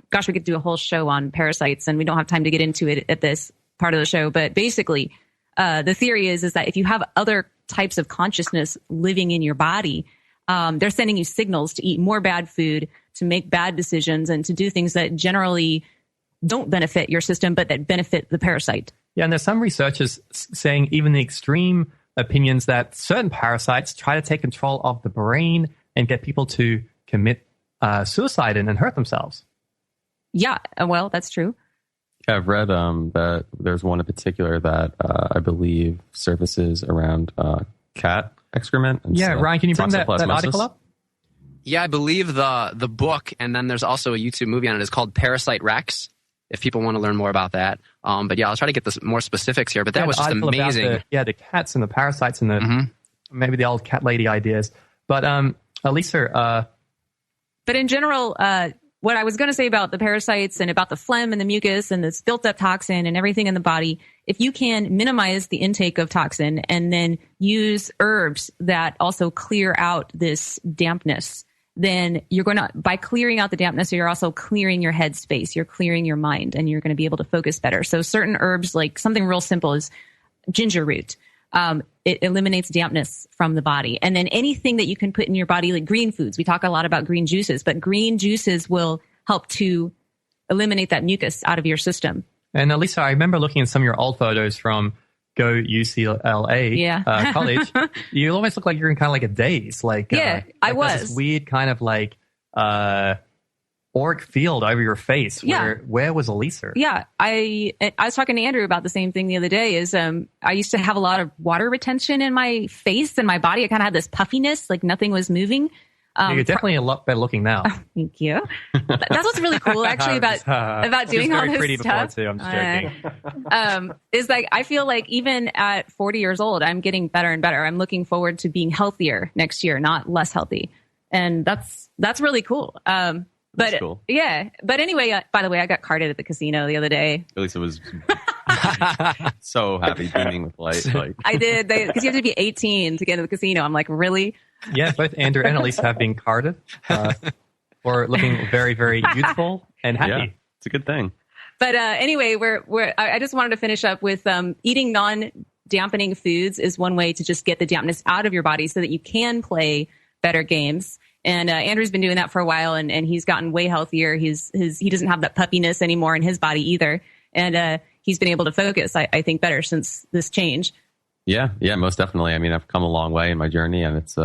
gosh, we could do a whole show on parasites, and we don't have time to get into it at this part of the show. But basically, the theory is that if you have other types of consciousness living in your body, they're sending you signals to eat more bad food, to make bad decisions, and to do things that generally don't benefit your system, but that benefit the parasite. Yeah, and there's some researchers saying even the extreme opinions that certain parasites try to take control of the brain and get people to commit suicide and hurt themselves. Yeah, well, that's true. Yeah, I've read that there's one in particular that I believe surfaces around cat excrement. And Ryan, can you bring that article up? Yeah, I believe the book, and then there's also a YouTube movie on it. It's called Parasite Rex, if people want to learn more about that. But yeah, I'll try to get this more specifics here. But that was just amazing. The cats and the parasites and the maybe the old cat lady ideas. But Elisa. But in general, what I was going to say about the parasites and about the phlegm and the mucus and this built up toxin and everything in the body, if you can minimize the intake of toxin and then use herbs that also clear out this dampness, then you're going to, by clearing out the dampness, you're also clearing your head space, you're clearing your mind, and you're going to be able to focus better. So certain herbs, like something real simple is ginger root. It eliminates dampness from the body. And then anything that you can put in your body, like green foods. We talk a lot about green juices, but green juices will help to eliminate that mucus out of your system. And Lisa, I remember looking at some of your old photos from Go UCLA college. You almost look like you're in kind of like a daze. I was. This weird kind of like auric field over your face. Where was Elisa? Yeah, I was talking to Andrew about the same thing the other day. Is I used to have a lot of water retention in my face and my body. I kind of had this puffiness, like nothing was moving. You're definitely a lot better looking now. Thank you. That's what's really cool, actually, about doing all this pretty stuff. Before too, I'm just joking. Is like I feel like even at 40 years old, I'm getting better and better. I'm looking forward to being healthier next year, not less healthy, and that's really cool. But cool. Yeah. But anyway, by the way, I got carded at the casino the other day. Elisa was so happy, beaming with light. I did, because you have to be 18 to get into the casino. I'm like, really? Yeah, both Andrew and Elisa have been carded for looking very, very youthful and happy. Yeah, it's a good thing. But anyway, I just wanted to finish up with eating non-dampening foods is one way to just get the dampness out of your body so that you can play better games. And Andrew's been doing that for a while, and he's gotten way healthier. He doesn't have that puppiness anymore in his body either. And he's been able to focus, I think, better since this change. Yeah, most definitely. I mean, I've come a long way in my journey, and it's,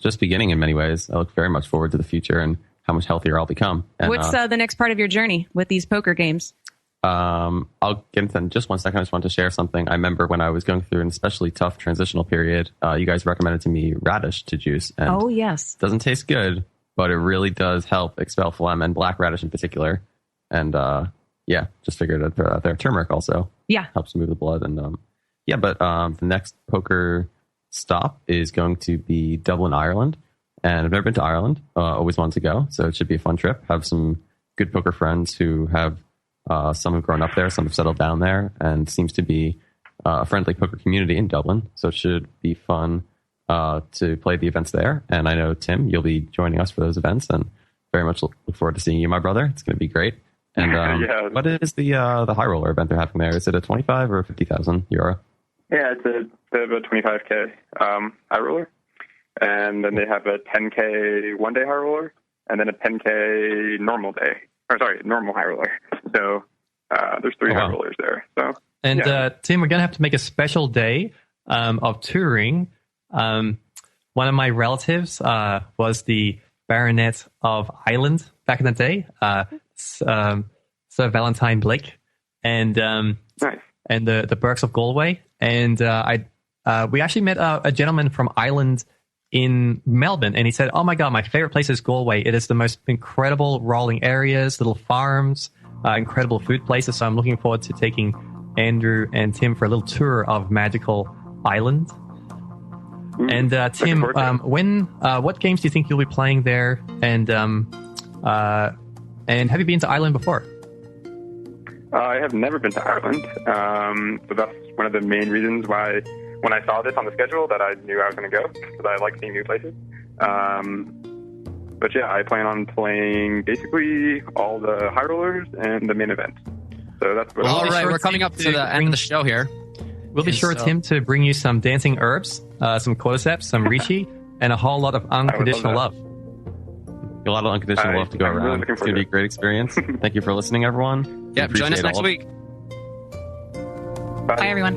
just beginning in many ways. I look very much forward to the future and how much healthier I'll become. And, what's the next part of your journey with these poker games? I'll get into that in just 1 second. I just want to share something. I remember when I was going through an especially tough transitional period, you guys recommended to me radish to juice. And oh, yes. It doesn't taste good, but it really does help expel phlegm, and black radish in particular. And just figured I'd throw out there. Turmeric also helps move the blood. And but the next poker stop is going to be Dublin, Ireland. And I've never been to Ireland. Always wanted to go. So it should be a fun trip. Have some good poker friends who have some have grown up there, some have settled down there, and seems to be a friendly poker community in Dublin. So it should be fun to play the events there. And I know, Tim, you'll be joining us for those events, and very much look forward to seeing you, my brother. It's going to be great. And what is the high roller event they're having there? Is it a 25 or 50,000 euro? Yeah, they have a 25K high roller, and then they have a 10K one-day high roller, and then a 10K normal high roller. So there's 3 high rollers there. So and Tim, we're gonna have to make a special day of touring. One of my relatives was the Baronet of Ireland back in the day, Sir Valentine Blake, and nice. And the Burkes of Galway. And we actually met a gentleman from Ireland in Melbourne, and he said, "Oh my God, my favorite place is Galway. It is the most incredible rolling areas, little farms, incredible food places." So I'm looking forward to taking Andrew and Tim for a little tour of magical Ireland. And Tim, what games do you think you'll be playing there? And have you been to Ireland before? I have never been to Ireland, so that's one of the main reasons why when I saw this on the schedule that I knew I was going to go, because I like seeing new places. But yeah, I plan on playing basically all the high rollers and the main event. So that's what all right, we're coming up to the end of the show here. We'll be sure, Tim, to bring you some dancing herbs, some cordyceps, some reishi, and a whole lot of unconditional love. A lot of unconditional love to go around. It's going to be a great experience. Thank you for listening, everyone. Yeah, join us next week. Bye, everyone.